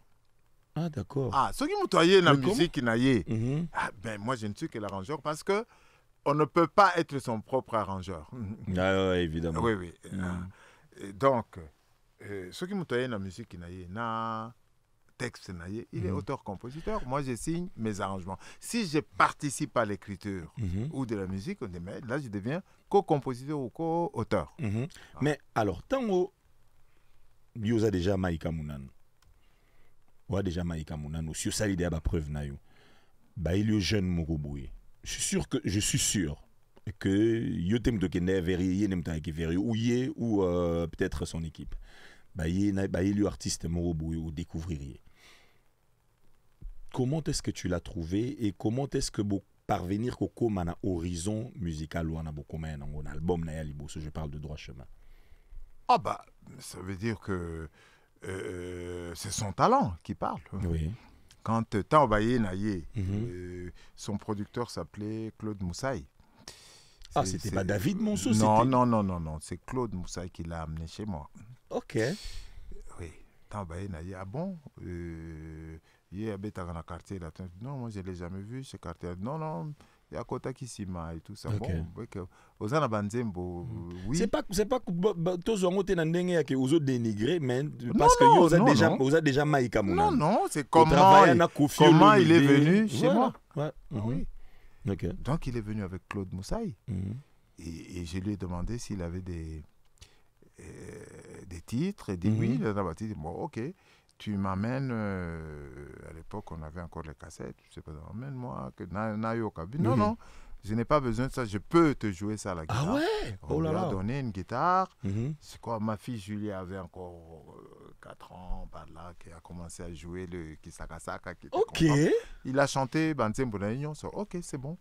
S2: Ah d'accord.
S3: Ah, ceux qui m'ont la musique qui naïe. Ben moi je ne suis que l'arrangeur parce que on ne peut pas être son propre arrangeur.
S2: Ah ouais, évidemment.
S3: Oui oui. Donc ceux qui m'ont la musique qui naïe, na texte naïe, il est auteur-compositeur. Moi je signe mes arrangements. Si je participe à l'écriture ou de la musique, là je deviens co-compositeur ou co-auteur.
S2: Mais alors tant Yoza déjà Maïka Mounan. Ou déjà Maïka Mounan. Ou si ça l'idée à preuve na yo. Bah il y a jeune Mokoboué. Je suis sûr que yotem de kende vérifier n'emta qui vérifier ou yé ou peut-être son équipe. Bah il y a artiste Mokoboué ou découvrir. Comment est-ce que tu l'as trouvé et comment est-ce que parvenir au mana horizon musical ou en a beaucoup un album na yalibo, je parle de Droit Chemin.
S3: Ah bah, ça veut dire que c'est son talent qui parle.
S2: Oui.
S3: Quand Taobaye Naye, son producteur s'appelait Claude Moussaï.
S2: Ah, c'était pas David Monceau?
S3: Non, c'est Claude Moussaï qui l'a amené chez moi.
S2: Ok.
S3: Oui. Taobaye Naye, ah bon il habite dans le quartier là. Non, moi je ne l'ai jamais vu, ce quartier. Non. Il y a Kota Kisima et tout ça.
S2: Okay.
S3: Bon, aux Banzembo, oui.
S2: C'est pas tous ont été que aux autres dénigrés, mais parce que vous avez déjà Maïka Mounan.
S3: Non, c'est comment il est venu chez moi.
S2: Ouais.
S3: Oui.
S2: Okay.
S3: Donc il est venu avec Claude Moussaï. Et je lui ai demandé s'il avait des titres. Il dit oui. Il dit bon, ok. Tu m'amènes, à l'époque on avait encore les cassettes, je sais pas, amène-moi, que Nayo Kabi. Non, je n'ai pas besoin de ça, je peux te jouer ça à la guitare.
S2: Ah ouais?
S3: On lui a donné une guitare. C'est quoi, ma fille Julie avait encore 4 ans par là, qui a commencé à jouer le Kisakasaka.
S2: Ok.
S3: Il a chanté Banzembo Naïon, ok, c'est bon.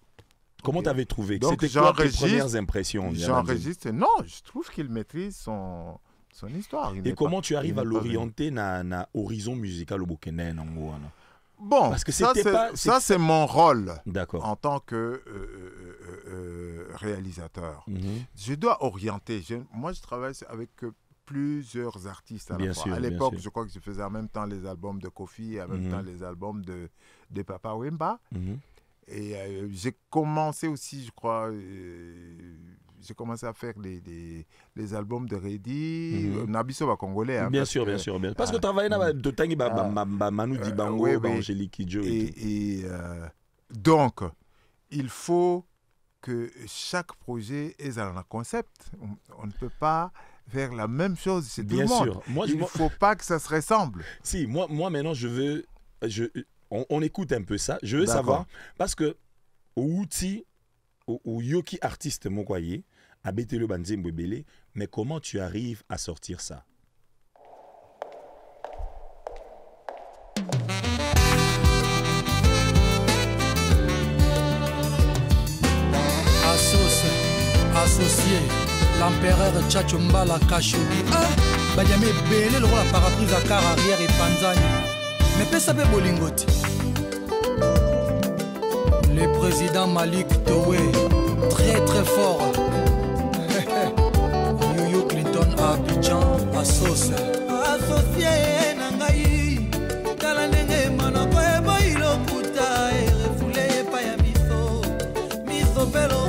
S2: Comment t'avais trouvé?
S3: Donc,
S2: c'était quoi tes premières impressions?
S3: J'enregistre, non, je trouve qu'il maîtrise son histoire.
S2: Et comment tu arrives à l'orienter dans horizon musical au Burkina?
S3: Bon, parce que ça c'est mon rôle en tant que réalisateur. Je dois orienter. Moi, je travaille avec plusieurs artistes à la fois. À l'époque, je crois que je faisais en même temps les albums de Kofi et en même temps les albums de Papa Wemba. Et j'ai commencé aussi, je crois... j'ai commencé à faire les albums de Reddy, Nabiso va congolais.
S2: Bien sûr. Parce que tu travailles dans le temps, Manu Dibango, Angélique Kidjo.
S3: Donc, il faut que chaque projet ait un concept. On ne peut pas faire la même chose chez tout le monde. Il ne faut pas que ça se ressemble.
S2: Si, moi maintenant, je veux... On écoute un peu ça. Je veux savoir, parce que outil ou yoki artiste mokoye abetele banzembo ebele, mais comment tu arrives à sortir ça?
S5: Associé, l'empereur Tchatcho Mbala Kashogi. Ah, Badiame belé le rôle à parapluie à car arrière et panzani. Mais pesa be bolingoti. Le président Malik Towe, très très fort. Yoyo Clinton à Abidjan, à Sauce. Associé Nangaï, Talanenge Manoko et Boilo Kuta et refoulé Payamiso. Miso Pelo.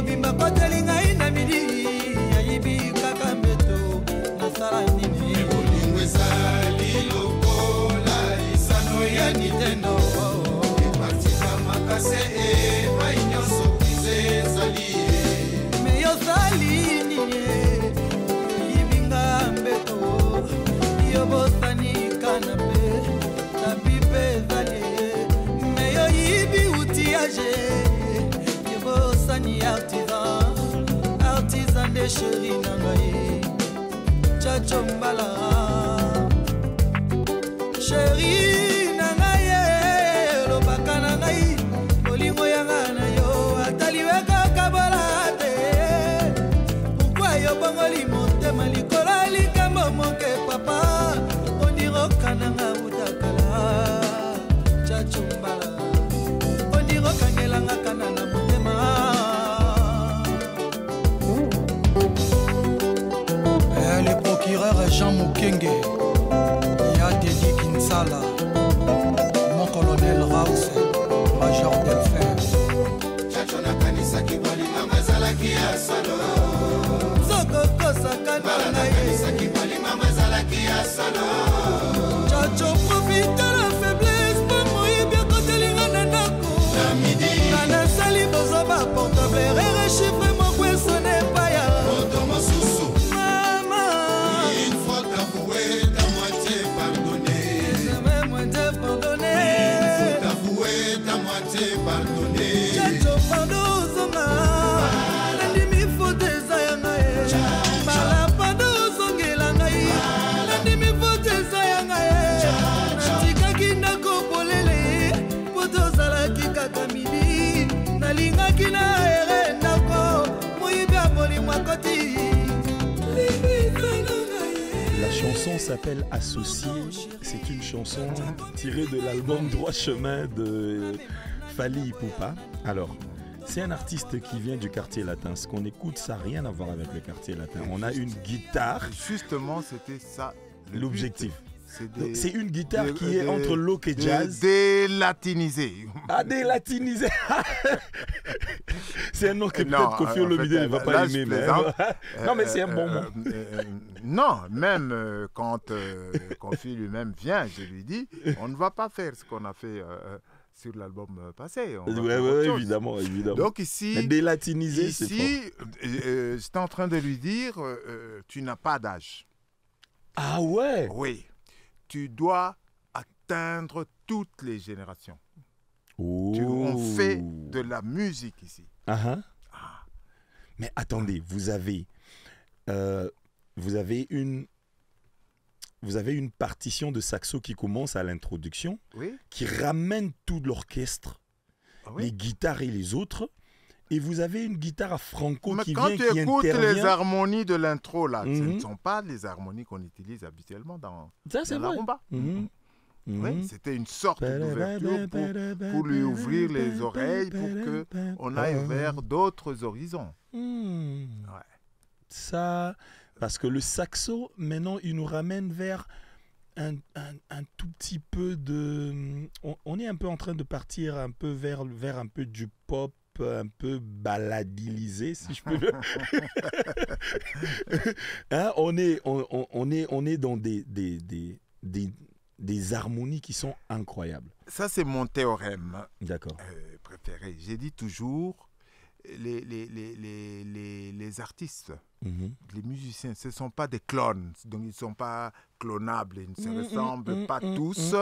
S5: Bimba kotelinga ina midi ayibi kaka meto nasala nini bolingwe sali lokola isano ya Nintendo epartika makase e mainyoso kize sali meyo sali nini yibinga mbeto yobosani kanape tabipe zali meyo yibi utiage artisan de chéri nangaye Tchatcho Mbala chéri nangaye lobaka nangaye bolingo yanga na yo ataliweka kabala te pourquoi yo bongoli motema likolo likambo moke papa ondiroka nanga utakala Tchatcho Mbala ondiroka ngelanga kanana Jean Mukenge, Yadedi Kinsala, mon colonel Raus, Major Delphin. Chachona kanisa kibali mama zalaki asalo. Zoko sakana kanisa kibali mama zalaki asalo. Chacho profite la faiblesse pour moi bien côté lingana nako. La midi. Kana sali bozoba portable chiffre mon poissonné paya. Otomo susu.
S2: La chanson s'appelle Associé. C'est une chanson tirée de l'album Droit Chemin de Fally Ipupa. Alors, c'est un artiste qui vient du quartier latin. Ce qu'on écoute, ça n'a rien à voir avec le quartier latin. On a une guitare.
S3: Justement, c'était ça
S2: l'objectif. C'est une guitare qui est entre loc et jazz.
S3: Délatinisé.
S2: Ah, délatinisé. C'est un nom que peut-être Kofi Olomide ne va pas aimer. Mais... non, mais c'est un bon mot.
S3: Non, même quand Kofi lui-même vient, je lui dis, on ne va pas faire ce qu'on a fait sur l'album passé.
S2: Oui, évidemment, évidemment.
S3: Donc ici,
S2: délatinisé,
S3: ici j'étais en train de lui dire, tu n'as pas d'âge.
S2: Ah ouais?
S3: Oui. Tu dois atteindre toutes les générations.
S2: Oh.
S3: On fait de la musique ici.
S2: Mais attendez, vous avez une partition de saxo qui commence à l'introduction, qui ramène tout l'orchestre, les guitares et les autres. Et vous avez une guitare à franco qui vient, qui intervient.
S3: Quand tu écoutes les harmonies de l'intro, là, ce ne sont pas les harmonies qu'on utilise habituellement dans la rumba. Oui, c'était une sorte d'ouverture pour lui ouvrir les oreilles, pour qu'on aille vers d'autres horizons.
S2: Ça, parce que le saxo, maintenant, il nous ramène vers un tout petit peu de... On est un peu en train de partir un peu vers un peu du pop, un peu baladilisé, si je peux le... Hein, on est dans des harmonies qui sont incroyables.
S3: Ça, c'est mon théorème
S2: préféré.
S3: J'ai dit toujours, les artistes, les musiciens, ce ne sont pas des clones, donc ils ne sont pas clonables, ils ne se ressemblent pas tous,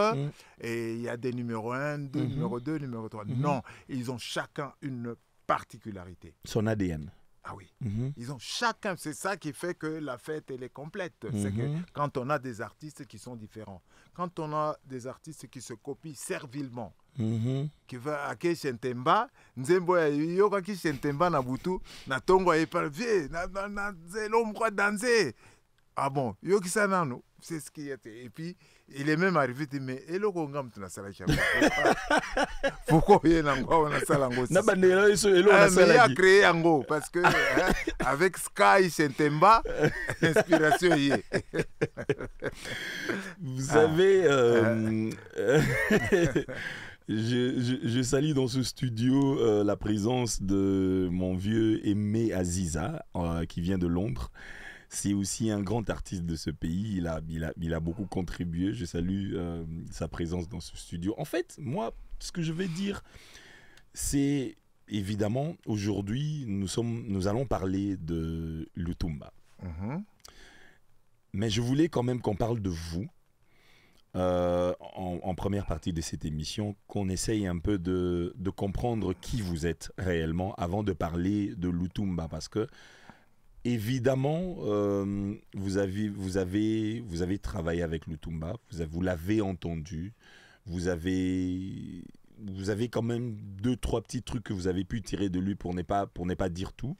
S3: et il y a des numéros 1, numéro 2, numéro 3. Non, ils ont chacun une particularité.
S2: Son ADN.
S3: Ah oui, ils ont chacun, c'est ça qui fait que la fête, elle est complète. C'est que quand on a des artistes qui sont différents, quand on a des artistes qui se copient servilement, qui va à Keshentemba, Nzembo yoka Keshentemba na butu, na tongo e par vie, na l'homme quoi danser. Ah bon, yoki sanano, c'est ce qui était. Et puis il est même arrivé, il dit mais elo kongam tu na sala kia. Pourquoi il na ngwa na sala ngo?
S2: Na bandera eso elo na sala.
S3: Il a créé ango parce que avec Sky Shentemba, inspiration y est.
S2: Vous savez, je salue dans ce studio la présence de mon vieux Aimé Aziza, qui vient de Londres. C'est aussi un grand artiste de ce pays. Il a beaucoup contribué. Je salue sa présence dans ce studio. En fait, moi, ce que je vais dire, c'est évidemment, aujourd'hui, nous allons parler de Lutumba. Mais je voulais quand même qu'on parle de vous en première partie de cette émission, qu'on essaye un peu de comprendre qui vous êtes réellement avant de parler de Lutumba, parce que évidemment, vous avez travaillé avec Lutumba, vous l'avez entendu, vous avez quand même 2-3 petits trucs que vous avez pu tirer de lui pour ne pas dire tout.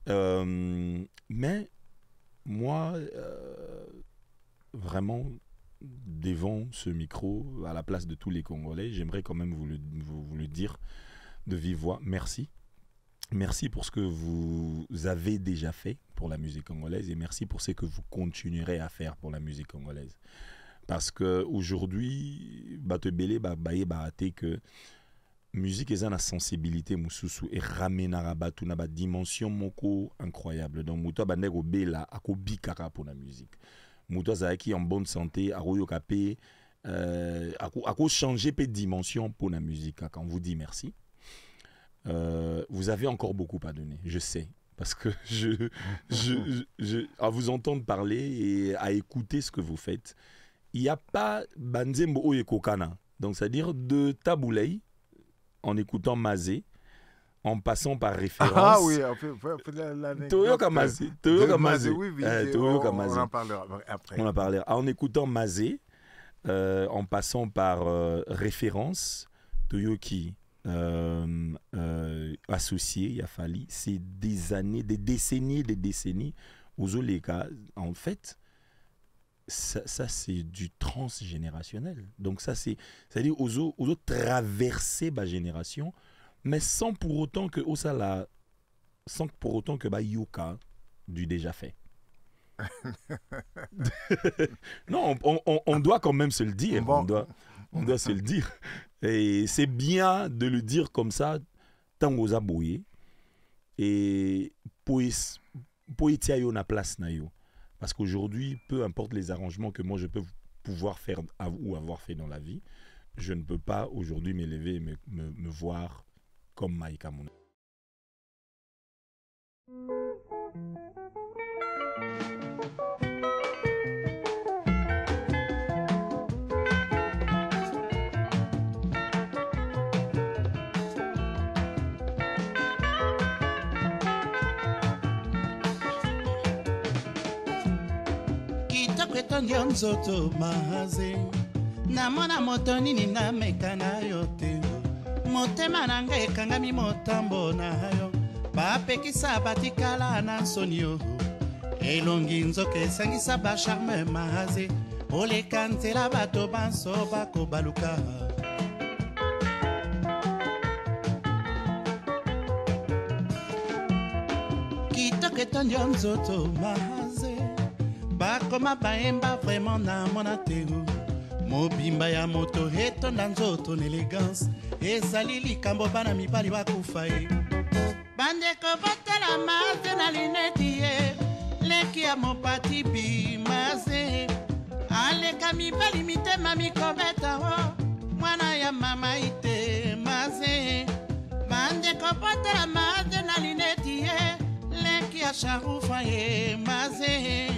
S2: Mais moi, vraiment, devant ce micro, à la place de tous les Congolais, j'aimerais quand même vous le dire de vive voix. Merci. Merci pour ce que vous avez déjà fait pour la musique congolaise et merci pour ce que vous continuerez à faire pour la musique congolaise. Parce qu'aujourd'hui, Batebele Baate que musique est une sensibilité mususu et ramènera batu na ba dimension moko incroyable. Donc muto bandeko bela akobikaka pour la musique. Muto zaki en bonne santé, akoyokape ako changer pe dimension pour la musique. Quand on vous dit merci. Vous avez encore beaucoup à donner, je sais, parce que à vous entendre parler et à écouter ce que vous faites, il n'y a pas Banzembo Oyekokana, donc c'est-à-dire de Taboulay, en écoutant Mazé, en passant par référence.
S3: Ah oui,
S2: Toyoka Mazé.
S3: Oui, on en parlera après.
S2: On en parlera. En écoutant Mazé, en passant par référence, Toyoki. Associé, il a fallu, c'est des années, des décennies aux Oleka. En fait, ça c'est du transgénérationnel. Donc ça c'est-à-dire aux autres traverser ma génération, mais sans pour autant que Yoka du déjà fait. Non, on doit quand même se le dire. Bon. On doit se le dire. Et c'est bien de le dire comme ça, tant aux aboyés. Et pour y na place na yo. Parce qu'aujourd'hui, peu importe les arrangements que moi je peux pouvoir faire ou avoir fait dans la vie, je ne peux pas aujourd'hui m'élever et me voir comme Maïka Mouna.
S6: Ndio nzoto mahaze namona moto nini nameka na yo te motema na ngai ekangami motambo na yo bapekisa batikala na nsoni yo elongi nzoka esangisa bacharme mahaze oleka nzela bato banso bakobaluka kitoko etondio nzoto mahaze bakoma baemba vraiment na mona teo mobimba ya moto etonda nzoto na elegance ezali likambo bana mibali bakufa ye bandeko botala maze na lineti ye leki ya mopati bimaze aleka mibali mitema mikobeta wo mwana ya mama ite maze bandeko botala maze ya sharufa ye maze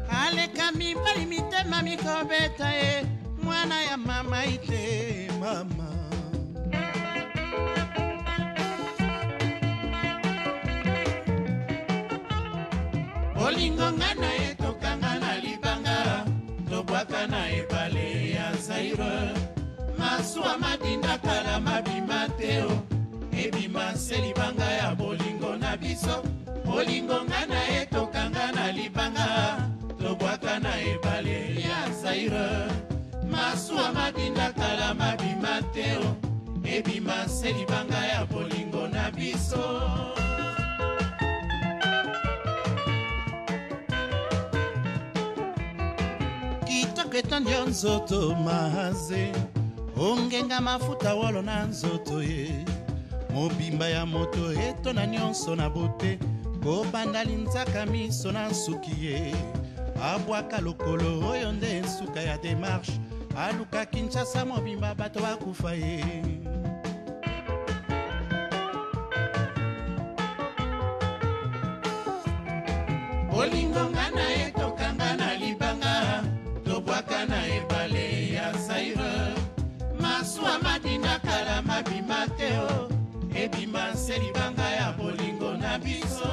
S6: aleka mibali mitema mikobeta ye mwana ya mama ite mama bolingo nga na ye tokanga na libanga tobwaka na ebale ya Zaire masuwa madinda kala mabima teo ebima se libanga ya bolingo na biso bolingo nga na ye tokanga na libanga tobwaka na ebale ya Zaire masuwa madinda kala mabima teo ebima se libanga ya bolingo na biso Ketandia nzoto maze ongenga mafuta wolo na nzoto ye mobimba ya moto eto na nyonso na bote kobanda linzaka miso na nsuki ye abwaka lokolo oyo nde nsuka ya démarche aluka Kinshasa mobimba bato bakufa ye bolingo nga na ye tokanga na libanga tobwaka na ebale ya Zaire masuwa madinda kala mabima teo ebima se libanga ya bolingo na biso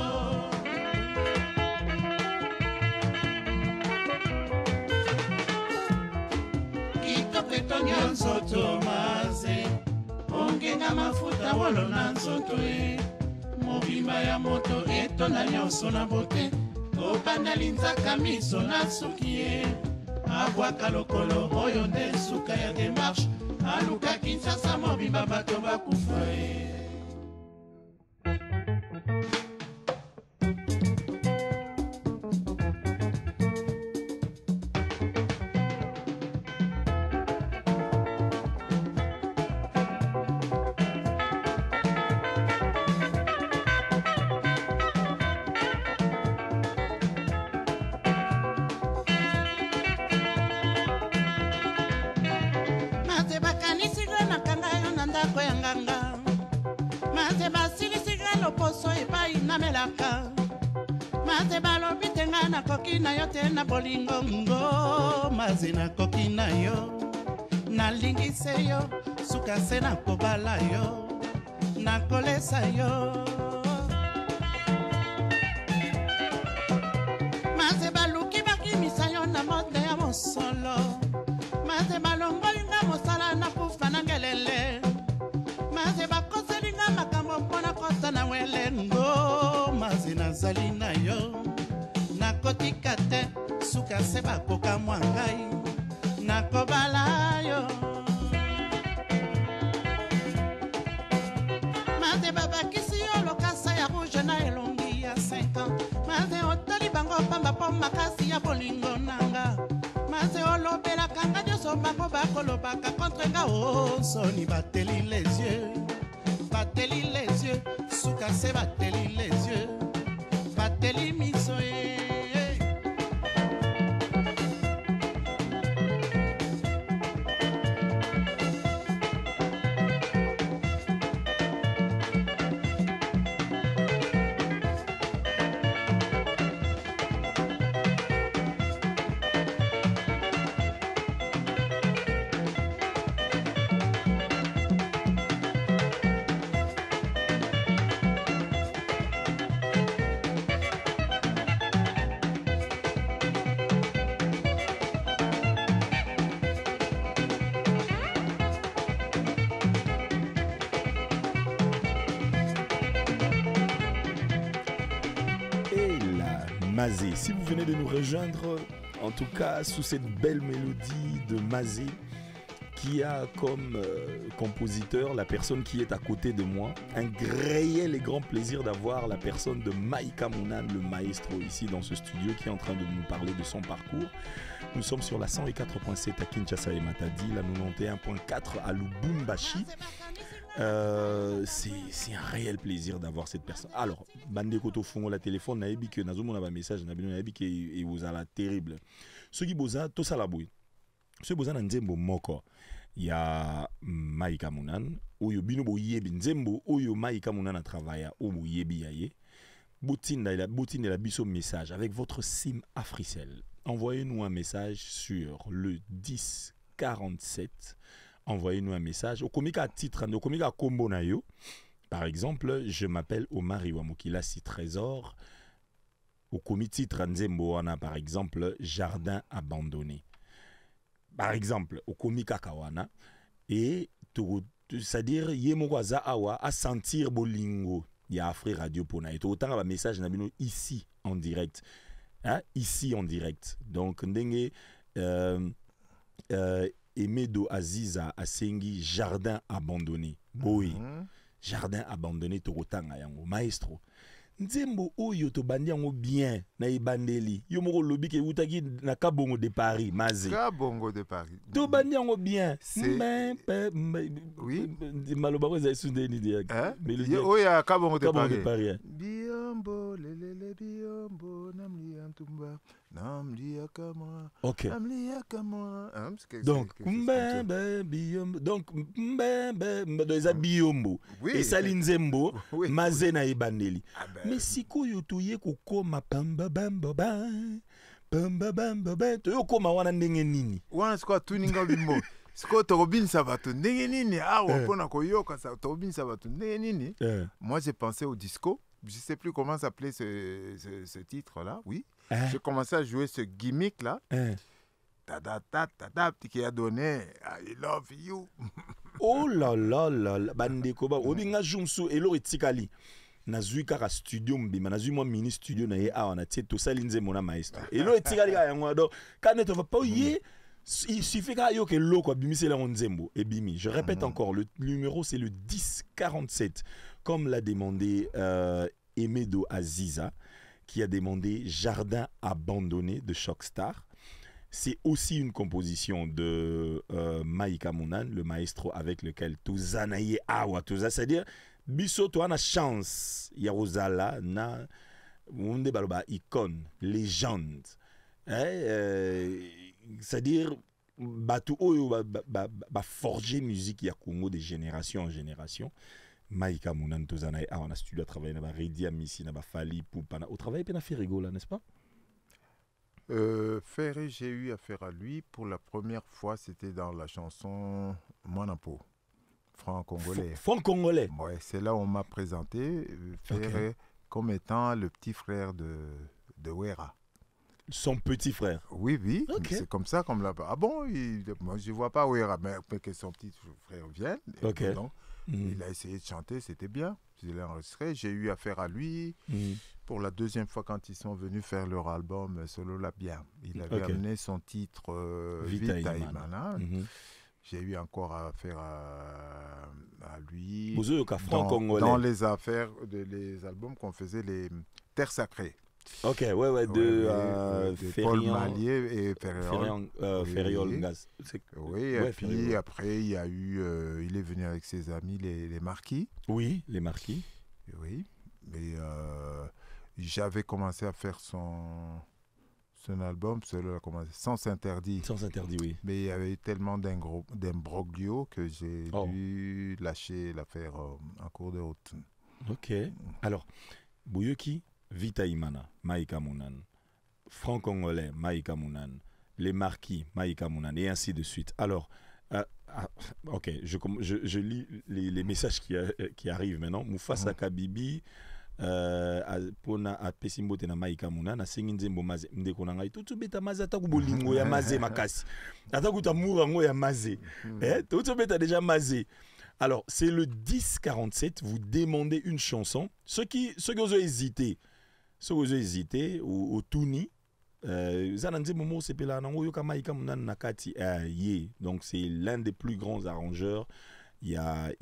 S6: kitoko etonya nzoto maze ongenga mafuta wolo na nzoto ye mobimba ya moto etonda nyonso na bote tobanda linzaka miso na suki ye abwaka lokolo oyo nde nsuka ya démarche aluka Kinshasa mobimba bato bakufa ye maze balobi tenga na koki na yo te na bolingo ngo maze na koki na yo nalingise yo suka se na kobala yo na kolesa yo maze baluki bakimisa yo na mote ya mosolo maze balongolinga mosala na kufa na ngelele maze bakoselinga makambo mpona kota na welengo maze nazali na yo nakotika te suka se bakoka mwa ngai nakobala yo maze babakisi yo lokasa ya rouge na elongi ya 5 ans maze otali bango pamba po makasi ya bolingo nanga maze olobelaka nga nyonso bango bakolobaka contre nga soni bateli les yeux suka se bateli les yeux bateli miso ye
S2: Mazé. Si vous venez de nous rejoindre, en tout cas sous cette belle mélodie de Mazé, qui a comme compositeur la personne qui est à côté de moi, un réel et grand plaisir d'avoir la personne de Maïka Mounan, le maestro, ici dans ce studio, qui est en train de nous parler de son parcours. Nous sommes sur la 104.7 à Kinshasa et Matadi, la 91.4 à Lubumbashi. C'est un réel plaisir d'avoir cette personne. Alors, bande koto fongo la téléphone, naebi que nazo mona ba message naebi que et vous ala terrible. Ce qui boza to sala boy. Ce boza na nzembo moko ya Maïka Mounan, oyo bino bo yebi nzembo oyo Maïka Mounan a travaillé o bo yebi yaye. Boutine et la biso message avec votre SIM Africell. Envoyez-nous un message sur le 10 47. Envoyez-nous un message. Au komika titre, au komika combo na yo. Par exemple, je m'appelle Omar Iwamukila si trésor. Au komi titre nzembo wana par exemple jardin abandonné. Par exemple, au komika kawana et c'est-à-dire yemoko za awa à sentir bolingo. Il y a Afri Radio pour na. Et autant un message nabino ici en direct. Hein? Ici en direct. Donc ndenge Emedo Aziza Asengi jardin abandonné. Boy. Jardin abandonné Torotanga yango maestro. Nzembo oyo to bandi yango bien na ibandeli. Yo moko lobi ke utaki na Kabongo de Paris, Mazé.
S3: Kabongo de Paris.
S2: To bandi yango bien.
S3: Oui.
S2: Maloba ko za sundeni dia.
S3: Oya Kabongo de
S2: Paris.
S3: Biombo lelele biombo namli antumba namli akama.
S2: OK.
S3: Namli akama.
S2: Donc biombo donc doza biombo. Et salinzembo Mazé na ibandeli. Mais si koyo toye kokoma pamba bamba bamba bamba toyo koma wana ndenge nini
S3: wana siko tuninga bimo siko torobinisa bato ndenge nini awa pona koyoka sa torobinisa bato ndenge nini. Moi j'ai pensé au disco, je sais plus comment s'appelait ce titre là. Oui, j'ai commencé à jouer ce gimmick là. Qui a donné I love you.
S2: Oh là là là bandeko ba obinga jumsu elo etikali nazui kaka studio mbima nazui moi mini studio na ye awa na tie to salinze mona maestro elo etikali ka yango do kana to va pas y il suffit ka yo ke loko bimisela nzembo et bimi. Je répète encore, le numéro c'est le 10 47 comme l'a demandé Emedo Aziza qui a demandé Jardin abandonné de Shockstar. C'est aussi une composition de Maïka Mounan, le maestro avec lequel Touzanaye Awa Touza, c'est-à-dire biso to ana chance ya rozala na munde baloba icône légende c'est-à-dire batu oyo ba forger musique ya Congo de génération en génération. Maïka Mounan Touzanaye Awa na studio a travaillé na ba Redi Amisi na ba Fali Poupa au travail pe na Ferrigo là, n'est-ce pas?
S3: Ferré, j'ai eu affaire à lui pour la première fois, c'était dans la chanson Monapo. Franc-congolais.
S2: Franc-congolais.
S3: Ouais, c'est là où on m'a présenté Ferré comme étant le petit frère de Wera.
S2: Son petit frère.
S3: Oui, oui. C'est comme ça qu'on me l'a. Ah bon, moi je ne vois pas Wera, mais que son petit frère vienne. Donc, il a essayé de chanter, c'était bien. Je l'ai enregistré. J'ai eu affaire à lui pour la deuxième fois quand ils sont venus faire leur album Solo La Bien. Il avait amené son titre Vita Imana. J'ai eu encore affaire à lui dans les affaires, les albums qu'on faisait, les Terres Sacrées.
S2: Ok, ouais, de
S3: Paul Malier et
S2: Ferriol Gaz.
S3: Oui, et puis après, il y a eu, il est venu avec ses amis, les Marquis.
S2: Oui, les Marquis.
S3: Oui, mais j'avais commencé à faire son album, Sens Interdit.
S2: Sens Interdit, oui.
S3: Mais il y avait tellement d'imbroglio que j'ai dû lâcher l'affaire en cours de route.
S2: Ok. Alors, Bouyoki, Vita Imana, Maïka Mounan, Franc-Congolais, Maïka Mounan, les Marquis, Maïka Mounan, et ainsi de suite. Alors, ok, je lis les messages qui arrivent maintenant. Moufasa Kabibi, pona apesi mbote na Maïka Mounan na sengi nzembo maze ndeko na ngai tutu beta maze ata kubolingo ya maze makasi ata kutamura ngo ya maze tutu beta déjà maze. Alors c'est le 10-47, vous demandez une chanson, ceux qui ont hésité au Tuni zana nzembo mo sepela na ngo yoka Maïka Mounan na kati donc c'est l'un des plus grands arrangeurs. Il y a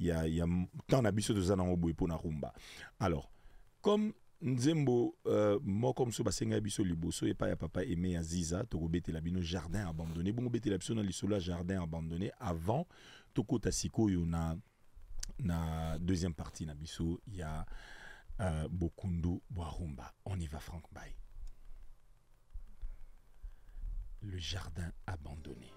S2: tant d'abisso de zana ngo boy pona rumba. Alors comme Nzembo, moi comme ça, basenga biso liboso et pas ya papa aimé Aziza, toko bete la bino jardin abandonné. Bon bete la biso na lisola jardin abandonné avant toko tasiko yo na deuxième partie na biso il y a Bokundu Boarumba. On y va Franck Bay. Le jardin abandonné.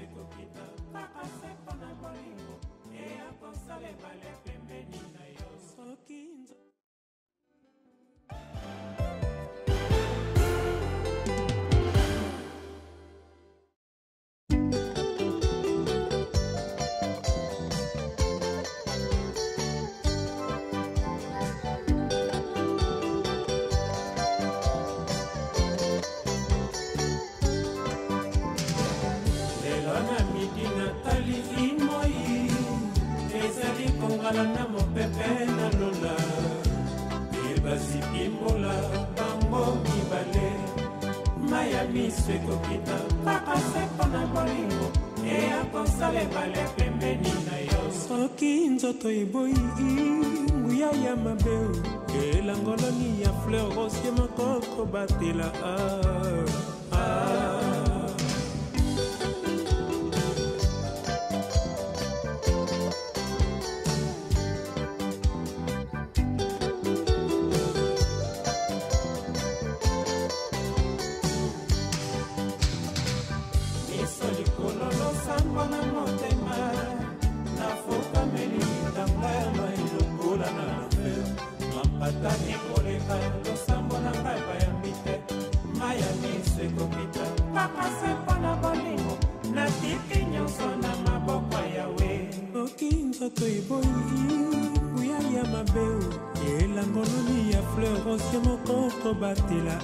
S4: ekokita kaka se mpona bolingo eya kosala ebale pembeni na yo soki na mopepe na lola ebazipimbola bango mibale maya miso ekokita kaka se mpona bolingo eya kosala ebale pembeni na yo soki nzoto eboyi nguya ya mabe elangoloni ya fleur rose moko kobatela batela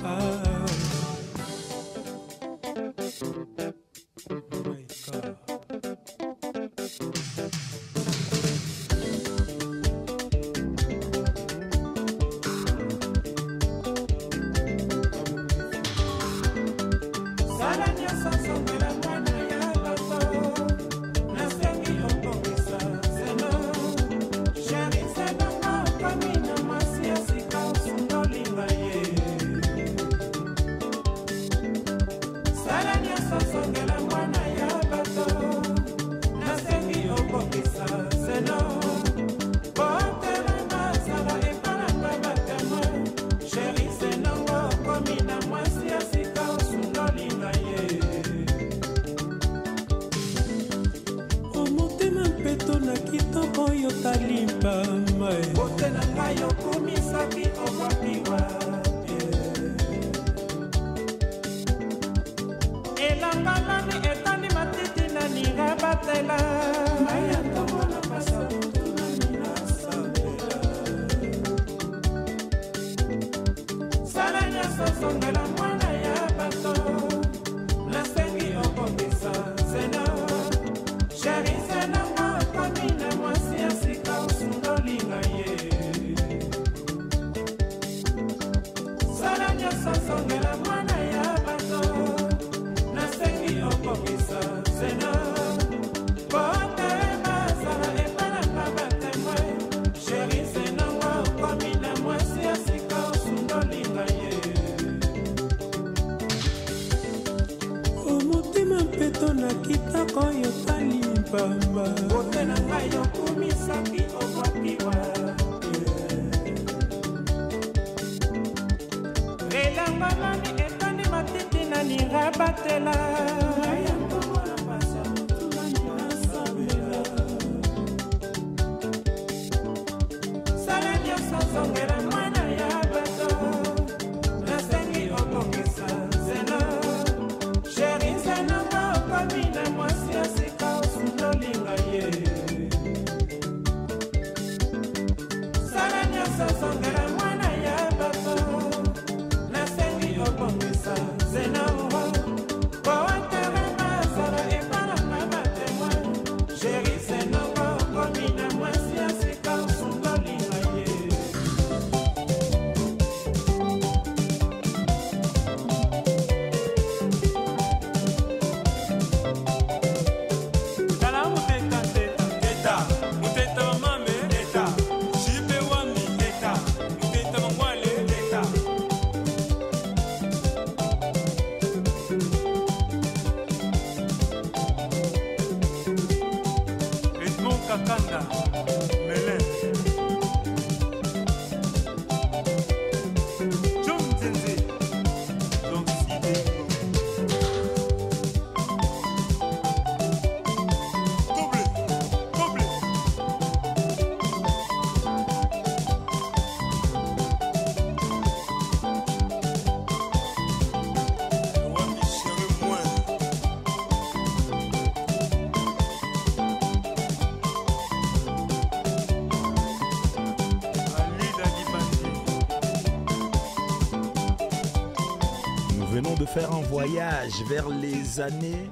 S2: venons de faire un voyage vers les années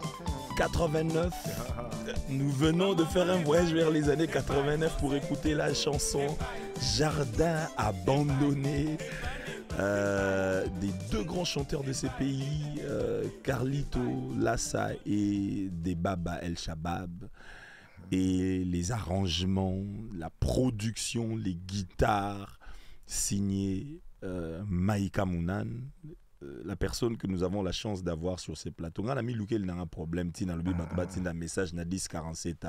S2: 89. Nous venons de faire un voyage vers les années 89 pour écouter la chanson Jardin abandonné des deux grands chanteurs de ces pays, Carlito Lassa et des Baba El Shabab. Et les arrangements, la production, les guitares signées Maïka Mounan, la personne que nous avons la chance d'avoir sur ces plateaux. On a mis lequel n'a un problème, tina le un message na 1047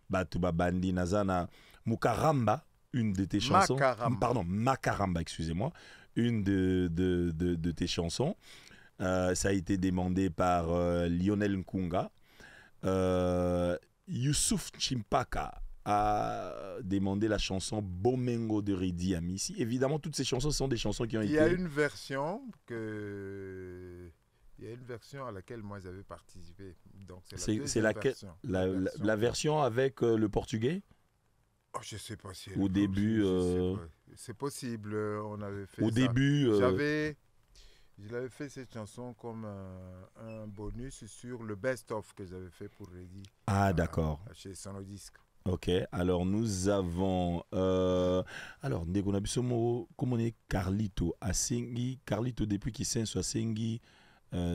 S2: Batuba Bandi Nazana Mukaramba, une de tes chansons. Pardon, Makaramba, excusez-moi, une de tes chansons. Ça a été demandé par Lionel Nkunga. Youssouf Chimpaka a demandé la chanson Bomengo de Ridi Amissi. Évidemment, toutes ces chansons sont des chansons qui ont été...
S3: Il y a une version à laquelle moi j'avais participé. Donc c'est
S2: la version avec le portugais.
S3: Oh, je sais pas si...
S2: Au début...
S3: C'est possible, on avait fait
S2: au
S3: ça.
S2: Début...
S3: Je l'avais fait cette chanson comme un bonus sur le best-of que j'avais fait pour Reddy.
S2: Ah, d'accord.
S3: Chez Sonodisc.
S2: Ok, alors nous avons... alors, comment on est Carlito Asengi. Carlito, depuis qu'il s'est soit Asengi,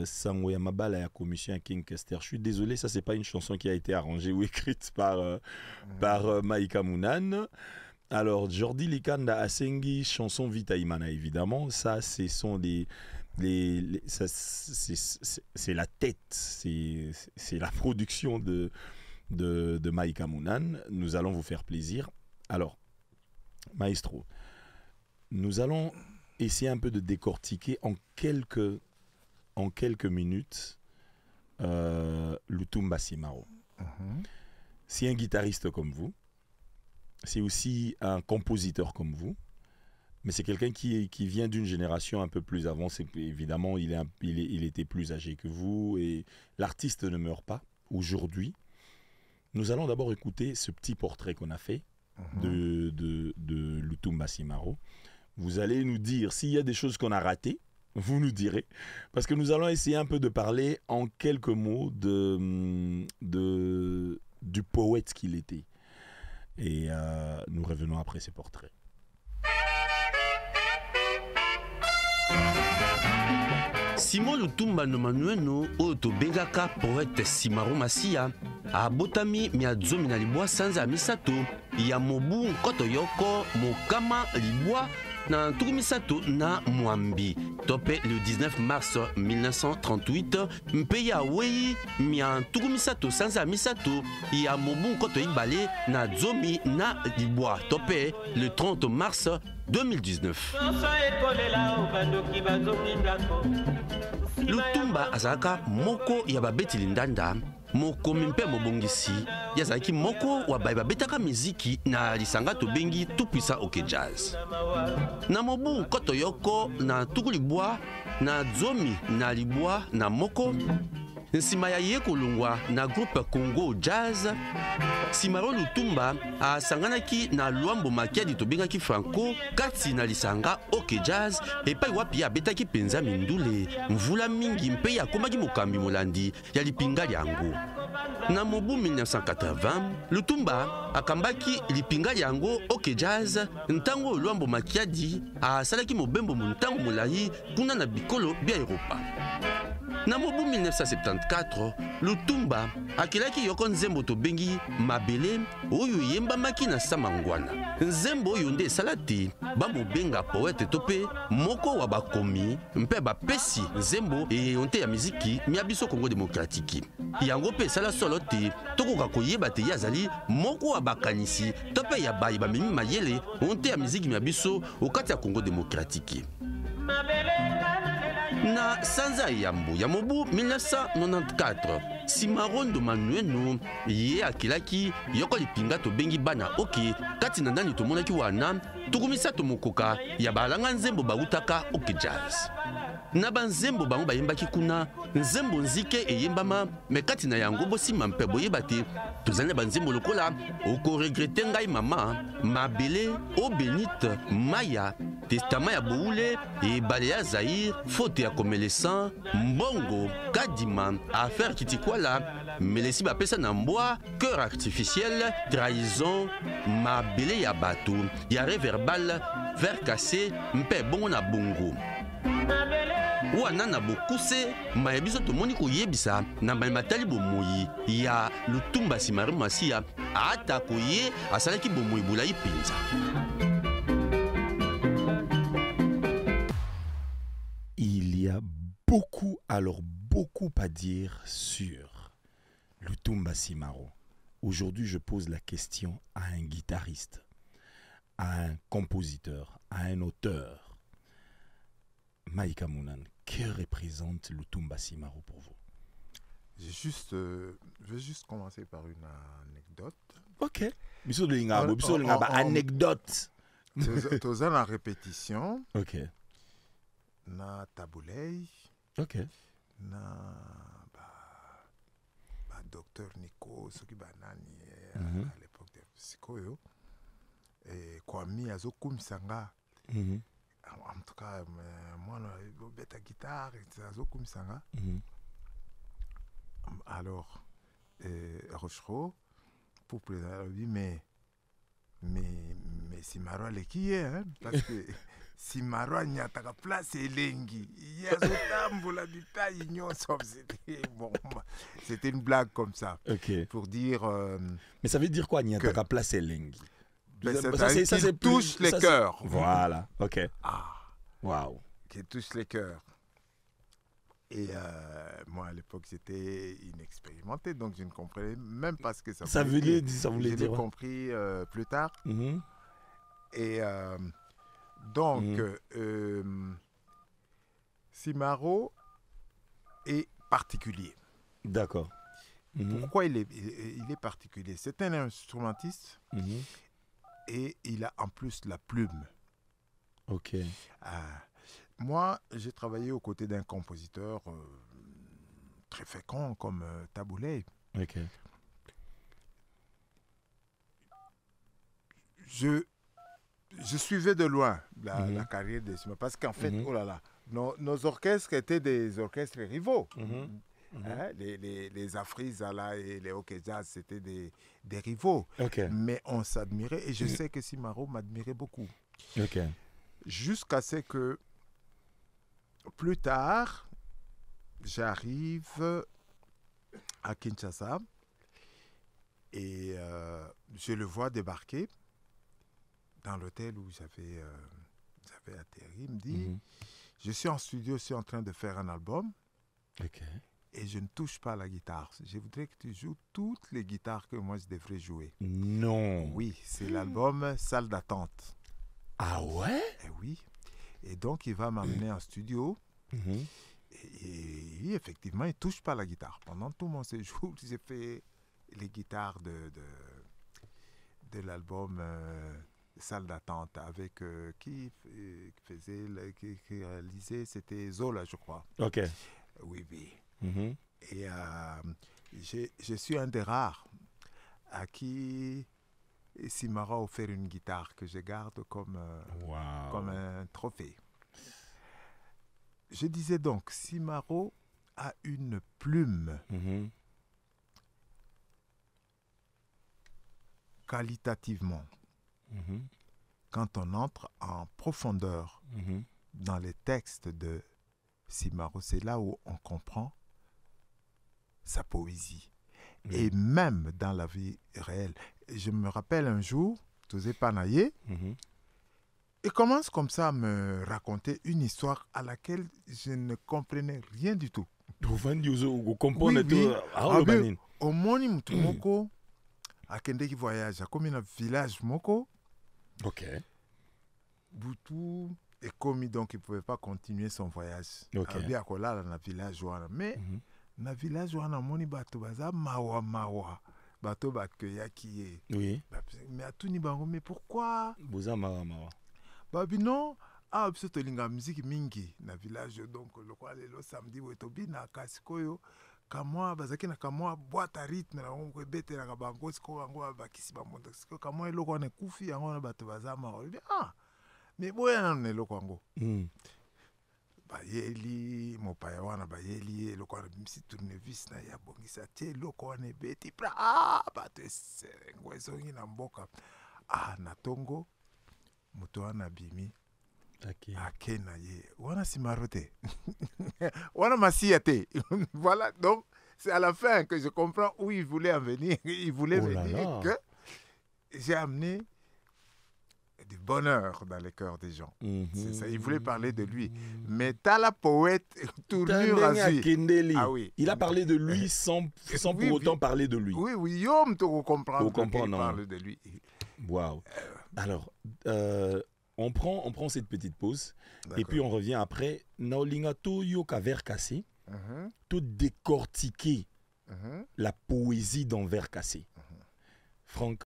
S2: Sangoya Mabala, la commission à King Kester. Je suis désolé, ça, c'est pas une chanson qui a été arrangée ou écrite par Maïka Mounan. Alors, Jordi Likanda Asengi, chanson Vita Imana, évidemment. Ça, ce sont c'est la tête, c'est la production de Maïka Mounan. Nous allons vous faire plaisir. Alors, maestro, nous allons essayer un peu de décortiquer en quelques minutes Lutumba Simaro. C'est un guitariste comme vous, c'est aussi un compositeur comme vous, mais c'est quelqu'un qui vient d'une génération un peu plus avancée. Évidemment, il était plus âgé que vous et l'artiste ne meurt pas. Aujourd'hui, nous allons d'abord écouter ce petit portrait qu'on a fait de Lutumba Simaro. Vous allez nous dire s'il y a des choses qu'on a ratées, vous nous direz, parce que nous allons essayer un peu de parler en quelques mots du poète qu'il était. Et nous revenons après ces portraits.
S1: Simon Lutumba Nomanueno oto bengaka poète Simaro Masia abotami miazomi na libwa sanza misato ya mobu nkoto yoko mokama libwa na ntuku misato na Mwambi tope le 19 mars 1938 mpeya wei mia ntuku misato sanza misato ya mobu nkoto ibale na zomi na libwa tope le 30 mars 2019. Lutumba azalaka moko ya babeti lindanda moko mpe mobongisi yazalaki moko wa babetaka miziki na lisanga tobengi tupisa oke jazz na mobu nkoto yoko na tuku libwa na zomi na libwa na moko nsima ya ye kolongwa na groupe Congo Jazz. Simaro Lutumba asanganaki na Luambo Makiadi tobengaki Franco kati na lisanga oke jazz epai wapi abetaki penza mindule mvula mingi mpe akomaki mokambi molandi ya lipinga lyango. Na mobu 1980 Lutumba akambaki lipinga lyango oke jazz ntango Luambo Makiadi asalaki mobembo muntango molai kuna na bikolo bya Europa. Na mobu 1974 Lutumba akilaki yoko nzembo tobengi mabele oyo yembamaki na Samangwana. Nzembo oyo nde esalati bamobenga poete tope moko wa bakomi mpe bapesi nzembo eyonte ya miziki mia biso Congo Démocratique. Yango pe esala solo te tokoka koyeba te yazali moko wa bakanisi tope ya bayi bamemi mayele onte ya miziki mia biso okati ya Congo Démocratique. Na sanza yambo ya mobu 1994 Simaro Nomanueno ye akilaki yoko lipinga tobengi bana oke kati na ndani tomonaki wana tukumisa tomokoka ya balanga nzembo bautaka oke jazz. Na banzembo bango bayembaki kuna nzembo nzike eyembama mekati na yango bosima mpe boyeba te tozali banzembo lokola oko regrete ngai mama mabele o benite maya testament ya boule ebale ya Zaïre, faute ya komelesan, mbongo, kadima, affaire kitikwala, melesi bapesa na mbwa, cœur artificiel, trahison, mabele ya bato, ya verbal, ver cassé, mpe bongo na bongo. Wana na bokuse mayebiso tomoni koyebisa na matali bomoi ya Lutumba Simaru Masia ata koye asalaki bomoi bulayi penza.
S2: Il y a beaucoup à dire sur Lutumba Simaru. Aujourd'hui, je pose la question à un guitariste, à un compositeur, à un auteur. Maïka Mounan, que représente Lutumba Simaru pour vous?
S3: Je vais juste commencer par une anecdote.
S2: Ok. Anecdote.
S3: Toza la répétition.
S2: Ok.
S3: Na Taboulay.
S2: Ok.
S3: Na docteur Nico, ce qui banani à l'époque de Sikoyo. Et Kwame Azokum Sanga. En tout cas, moi, je suis guitare, Azokum Sanga. Alors, Rochereau, pour présenter, mais Simaru elle qui est, hein, parce que Simaru n'y a pas place et lengi. Il y a ce du taille, c'était une blague comme ça.
S2: Ok.
S3: Pour dire.
S2: Mais ça veut dire quoi, n'y a pas place et lengi?
S3: Ça touche les cœurs.
S2: Voilà, ok.
S3: Ah.
S2: Waouh.
S3: Qui touche les cœurs. Et moi, à l'époque, j'étais inexpérimenté, donc je ne comprenais même pas ce que ça voulait dire.
S2: Ça voulait dire.
S3: J'ai compris plus tard. Et donc, Simaru est particulier.
S2: D'accord.
S3: Pourquoi il est particulier? C'est un instrumentiste et il a en plus la plume.
S2: Ok.
S3: Moi, j'ai travaillé aux côtés d'un compositeur très fécond comme Taboulay.
S2: Ok.
S3: Je suivais de loin la carrière de Simaru parce qu'en fait, oh là là, nos orchestres étaient des orchestres rivaux. Hein, les Afrizala et les OK Jazz, c'était des rivaux.
S2: Okay.
S3: Mais on s'admirait et je sais que Simaru m'admirait beaucoup.
S2: Okay.
S3: Jusqu'à ce que plus tard, j'arrive à Kinshasa et je le vois débarquer dans l'hôtel où j'avais atterri. Il me dit, je suis en studio, je suis en train de faire un album.
S2: Okay.
S3: Et je ne touche pas la guitare. Je voudrais que tu joues toutes les guitares que moi je devrais jouer.
S2: Non.
S3: Oui, c'est l'album Salle d'attente.
S2: Ah ouais?
S3: Et oui. Et donc il va m'amener en studio. Et effectivement, il ne touche pas la guitare. Pendant tout mon séjour, j'ai fait les guitares de l'album Salle d'attente avec qui réalisait, c'était Zola, je crois.
S2: Ok.
S3: Oui, oui. Et je suis un des rares à qui Simaru a offert une guitare que je garde comme un trophée. Je disais donc, Simaru a une plume qualitativement. Quand on entre en profondeur dans les textes de Simaru, c'est là où on comprend sa poésie. Et même dans la vie réelle. Je me rappelle un jour, Tozé Panaye, il commence comme ça à me raconter une histoire à laquelle je ne comprenais rien du tout. Au moni mutumoko, à Kendeki voyage, comme un village moko.
S2: Ok.
S3: Boutou et commis donc il ne pouvait pas continuer son voyage.
S2: Ok.
S3: Bien qu'on l'a dans le village mais dans le village wana moni bato baza mawa bato bakeya qui est.
S2: Oui.
S3: Mais à tout ni bango mais pourquoi?
S2: Boza mawa.
S3: Babi non. Ah biso to linga musique mingi na village donc le quoi le samedi we to bina kasikoyo kamwa bazaki na kamwa boîte à rythme na ngo bete na bango siko ngo bakisi ba mondo siko kamwa eloko na kufi yango na bato baza mawa. Ah Mais boya na eloko yango. Bayeli mopaya wana bayeli eloko wana bimisi tournevis na ya bongisa tie eloko wana ebeti pra bato eserengo ezongi na mboka. Na tongo moto wana bimi ake na ye wana simaro te wana masia te. Voilà, donc c'est à la fin que je comprends où il voulait en venir. Il voulait venir que j'ai amené du bonheur dans les cœurs des gens. C'est ça, il voulait parler de lui. Mais t'as la poète tournure à lui.
S2: Ah oui. Il a parlé de lui sans pour autant parler de lui.
S3: Oui, oui, Yom te comprendre qu'il parle de lui.
S2: Waouh. Alors, on prend cette petite pause et puis on revient après. Naolinga to yoka vers cassé, tout décortiquer la poésie dans vers cassé. Franck.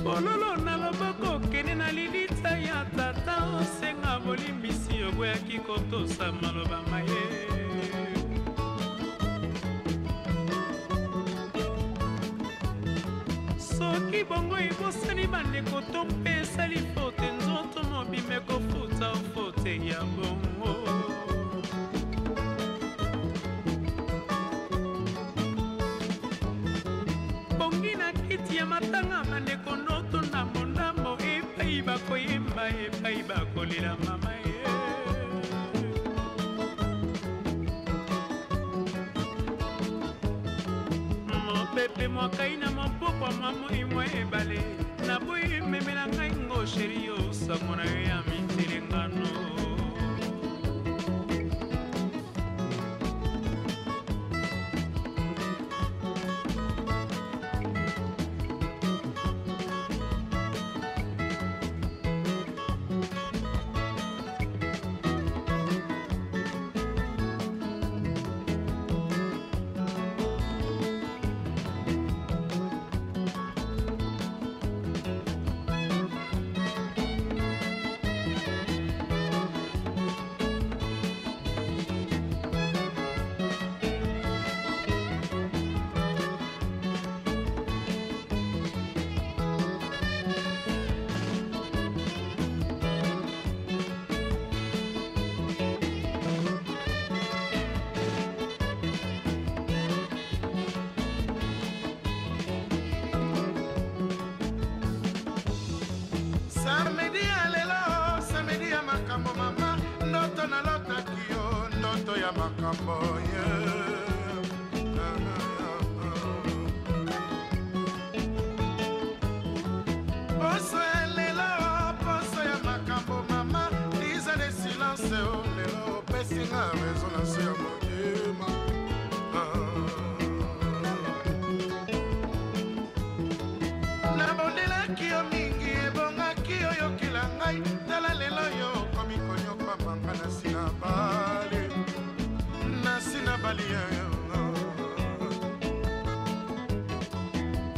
S7: Fololo na loboko kene na lilita ya tata osenga bolimbisi oboya kikotosa maloba maye soki bongo ebosani bandeko to mpe esali fote nzoto mobime kofuta ofote ya bongo bongi na kiti ya matanga bandeko ndoto na mondambo epai bakoyemba epai bakolela mama ye mopepe mwakai na mopokwa mamoi mwa ebale naboyi memela ngai ngo sheri yo sango na yo ya mitelengano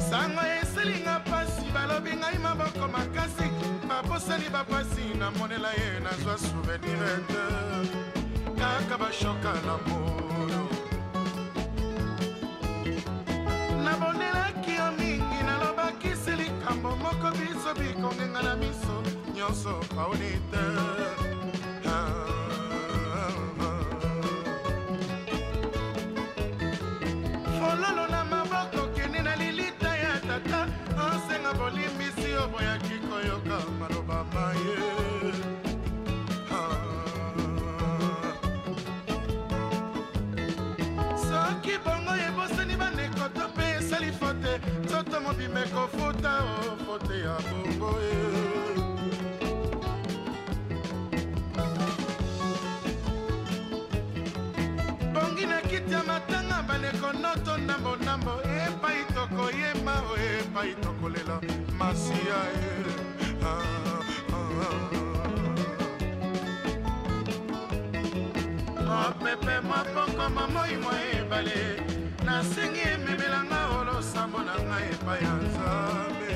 S8: sango eselinga pasi balobi ngai maboko makasi babosani bapasi namonela ye nazwa souvenir te kaka bashoka na moyo nabondelaki yo mingi nalobakisi likambo moko biso bikongenga na miso nyonso pauni te kofuta ofote ya bongo bongi na kiti ya matanga bandeko noto ndambo epai tokoyemba epai tokolela masiya mopepe mopoko mamoi mwa ebale nasengi ememelanga olosambo na ngai epai ya nzambe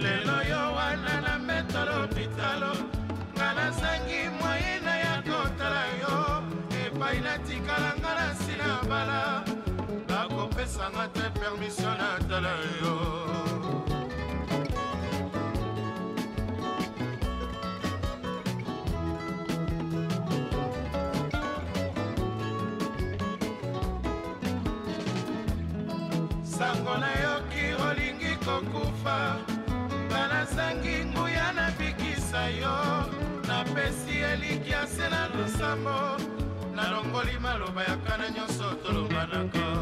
S8: lelo yo wana na metalo pitalo nga nasangi moyena ya kotala yo epai natikala nga na nsina bala bakopesanga te permission natala yo sango nayoki olingi kokufa nga nasangi nguya nabikisa yo napesi elikiase na losambo nalongoli maloba ya kana nyonso tolobanaka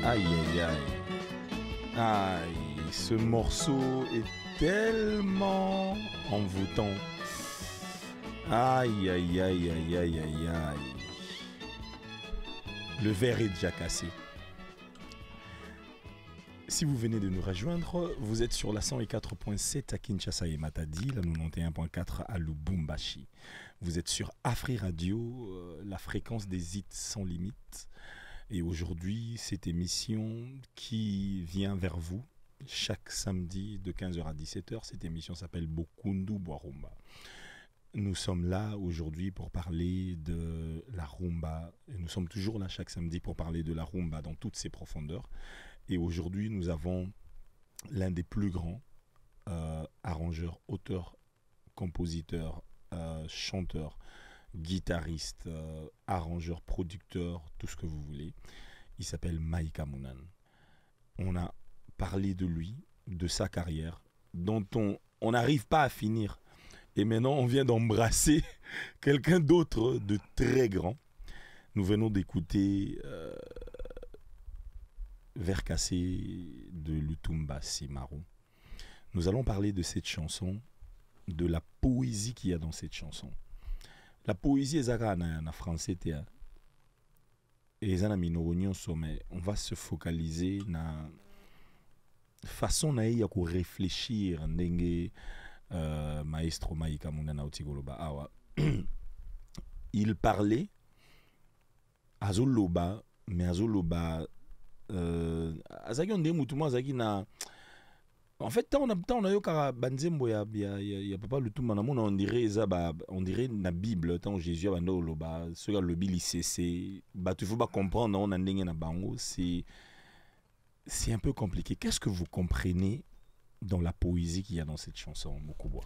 S2: Aïe, aïe, aïe. Aïe, ce morceau est tellement envoûtant. Aïe, aïe, aïe, aïe, aïe, aïe, aïe. Le verre est déjà cassé. Si vous venez de nous rejoindre, vous êtes sur la 104.7 à Kinshasa et Matadi, la 91.4 à Lubumbashi. Vous êtes sur Afri Radio, la fréquence des hits sans limite. Et aujourd'hui, cette émission qui vient vers vous chaque samedi de 15h à 17h, cette émission s'appelle Bokundu Bwa Rumba. Nous sommes là aujourd'hui pour parler de la rumba. Et nous sommes toujours là chaque samedi pour parler de la rumba dans toutes ses profondeurs. Et aujourd'hui, nous avons l'un des plus grands arrangeurs, auteurs, compositeurs, chanteurs, guitariste, arrangeur, producteur, tout ce que vous voulez. Il s'appelle Maïka Mounan. On a parlé de lui, de sa carrière, dont on n'arrive pas à finir. Et maintenant, on vient d'embrasser quelqu'un d'autre de très grand. Nous venons d'écouter Verre cassé de Lutumba Simaro. Nous allons parler de cette chanson, de la poésie qu'il y a dans cette chanson. La poésie est en français, et on va se focaliser sur la façon de réfléchir maestro Maïka Mounan Awa. Il parlait azoloba, mais azoloba azaki onde mutuma azaki na. En fait, on a eu banzembo ya papa Lutumba na mona on dirait na Bible tant Jésus a bandolo ba ce gars le bili c'est bah tu faut pas comprendre on a ndenge na bango c'est un peu compliqué. Qu'est-ce que vous comprenez dans la poésie qu'il y a dans cette chanson Mokubwa?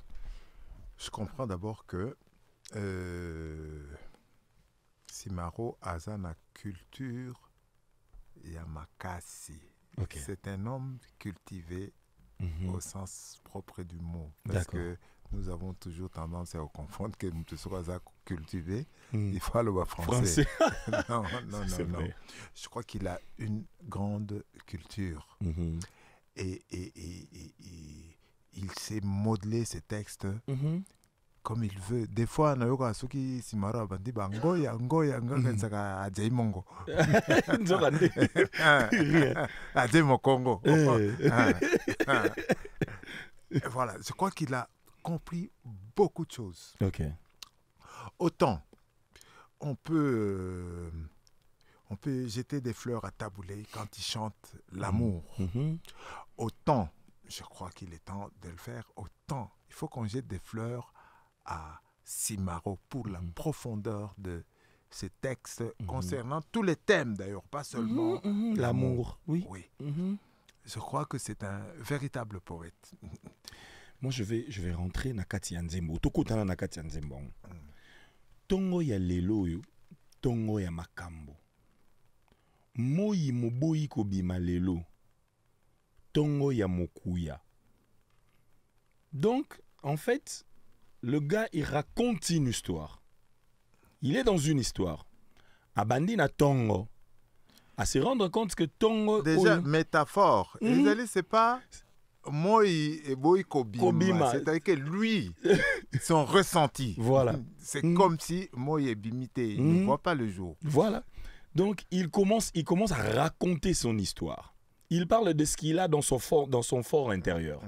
S3: Je comprends d'abord que Simaro a na culture ya makasi. Okay. C'est un homme cultivé. Au sens propre du mot. Parce que nous avons toujours tendance à confondre que nous sois cultivé. Il faut le voir français. non. Je crois qu'il a une grande culture. Et il sait modeler ses textes comme il veut. Des fois, on a ceux qui Simaro bandi ngoya ngaka adjei mongo. Adjei mo Congo. Voilà, je crois qu'il a compris beaucoup de choses.
S2: Okay.
S3: Autant on peut jeter des fleurs à Taboulé quand il chante l'amour. Autant, je crois qu'il est temps de le faire, autant il faut qu'on jette des fleurs à Simaro pour la profondeur de ces textes concernant tous les thèmes d'ailleurs, pas seulement
S2: l'amour. Oui.
S3: Je crois que c'est un véritable poète.
S2: Moi, je vais rentrer na kati ya nzembo. Tokutana na kati ya nzembo. Tongo ya lelo yo, tongo ya makambo. Moi moboyi kobima lelo, tongo ya mokuya. Donc, en fait, le gars, il raconte une histoire. Il est dans une histoire. Abandi na tongo. À se rendre compte que tongo...
S3: Déjà, métaphore. C'est pas... Moi et Boy Kobima. C'est-à-dire que lui, son ressenti.
S2: Voilà.
S3: C'est comme si moi et Bimité, il ne voit pas le jour.
S2: Voilà. Donc, il commence à raconter son histoire. Il parle de ce qu'il a dans son fort intérieur.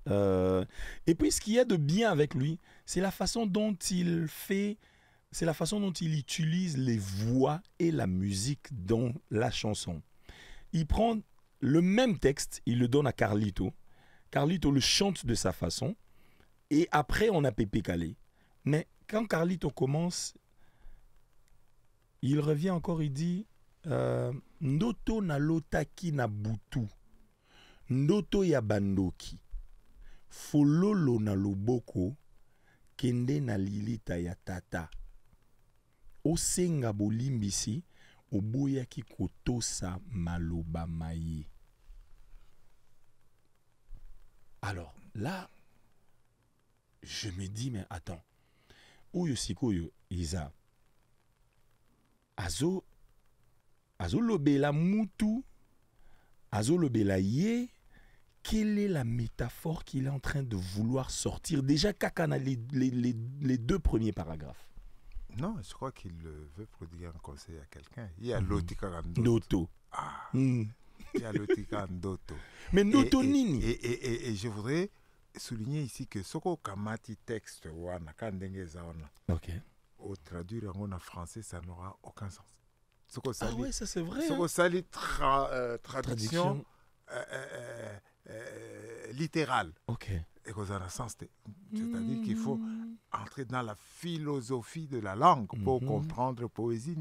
S2: Et puis, ce qu'il y a de bien avec lui, c'est la façon dont il fait, c'est la façon dont il utilise les voix et la musique dans la chanson. Il prend le même texte, il le donne à Carlito. Carlito le chante de sa façon. Et après, on a Pépé Calé. Mais quand Carlito commence, il revient encore, il dit Ndoto na lotaki na butu, Ndoto ya bandoki, Fololo na loboko, Kende na lilita ya tata, Osenga bolimbisi, Oboyaki kotosa maloba maye. Alors là, je me dis, mais attends, Oyo Sikoyo Isa, Azo lobela mutu, Azo lobela ye, quelle est la métaphore qu'il est en train de vouloir sortir? Déjà, Kakana, les deux premiers paragraphes.
S3: Non, je crois qu'il veut prodiguer un conseil à quelqu'un. Il y a Lotika
S2: Ndoto.
S3: Il y a Lotika Ndoto.
S2: Mais Ndoto Nini.
S3: Et je voudrais souligner ici que Soko Kamati texte wana kandenge zaona.
S2: Ok.
S3: Au traduire en français, ça n'aura aucun sens.
S2: Soko Sali, ouais, ça c'est vrai.
S3: Soko Sali traduction littérale.
S2: Ok.
S3: Et qu'on a un sens, c'est-à-dire qu'il faut entrer dans la philosophie de la langue pour comprendre la poésie.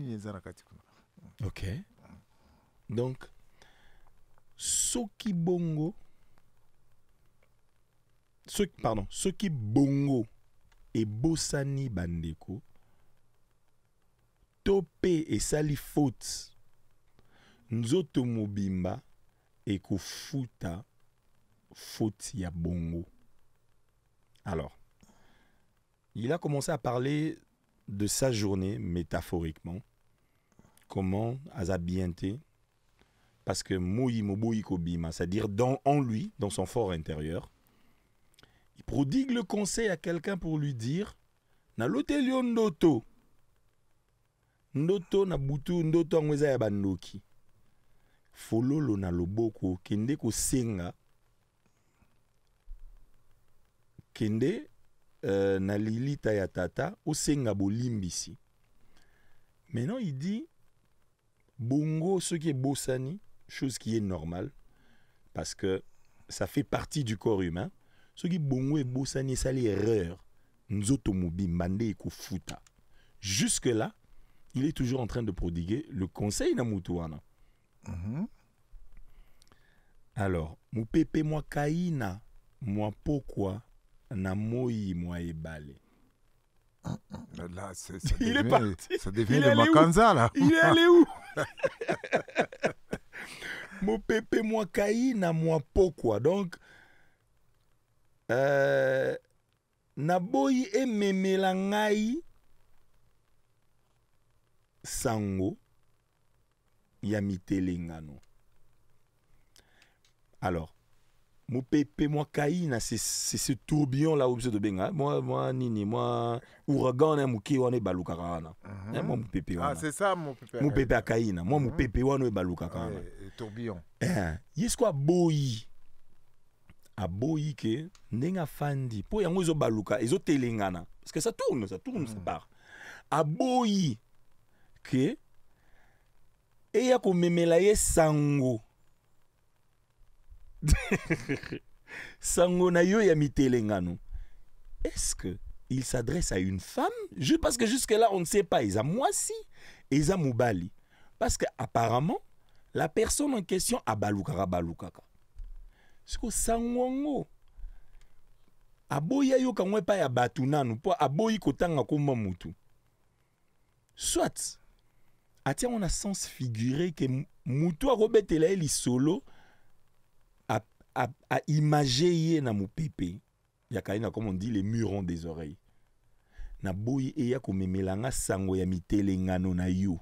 S2: Ok. Donc, Soki Bongo, Soki Bongo et Bossani Bandeko, Topé et Sali Faute, Nzoto Mobimba et Kofuta Faute ya Bongo. Alors, il a commencé à parler de sa journée métaphoriquement. Comment Azabienté, parce que Moui Moboui Kobima, c'est-à-dire en lui, dans son fort intérieur, il prodigue le conseil à quelqu'un pour lui dire na lotelio ndoto. Ndoto na butu ndoto angweza ya bandoki. Fololo na loboko kende ko senga. Kende na lilita ya tata osenga bolimbisi. Maintenant il dit bongo ce qui est bossani, chose qui est normale parce que ça fait partie du corps humain. Ce qui bongo et bossani ça l'erreur. Nzoto mobi mande ko futa. Jusque là, il est toujours en train de prodiguer le conseil na mutuana. Alors, mu pepe moi kaina, moi pourquoi na moi ebale.
S3: Là,
S2: il est parti.
S3: Ça devient le Makanza, là.
S2: Il est allé où? Mo pepe moi kaina, moi pourquoi. Donc, na boyi ememela ngai sango ya mitelengano. Alors, mon pépé, moi, Kaina, c'est ce tourbillon là où de benga. Moi, Nini, moi, ouragan, mon qui on est balukarana. Moi, mon pépé.
S3: Ah, c'est ça, mon pépé.
S2: Mon pépé à Kaina. Moi, mon pépé, on est balukarana.
S3: Tourbillon.
S2: Yes, quoi, boyi. A boyi que, nenga fandi. Pour yango zo baluka, ils ont telengana. Parce que ça tourne, ça part. aboyi ke eya komemela ye sango sango na yo ya mitelengano. Est-ce que il s'adresse à une femme? Juste parce que jusque-là, on ne sait pas. Ils ont moisi, ils ont moubali. Parce que apparemment, la personne en question a balukaka balukaka. Ce que sangongo aboya yo kangwe pa ya batunanu po aboyi kotanga koma mutu. Soit atia on a sens figuré que mutu a robetela eli solo a imagé ye na mupepe. Yakaina, comme on dit, les murs ont des oreilles. Na boyi eya komemelanga sango ya mitelengano na yo.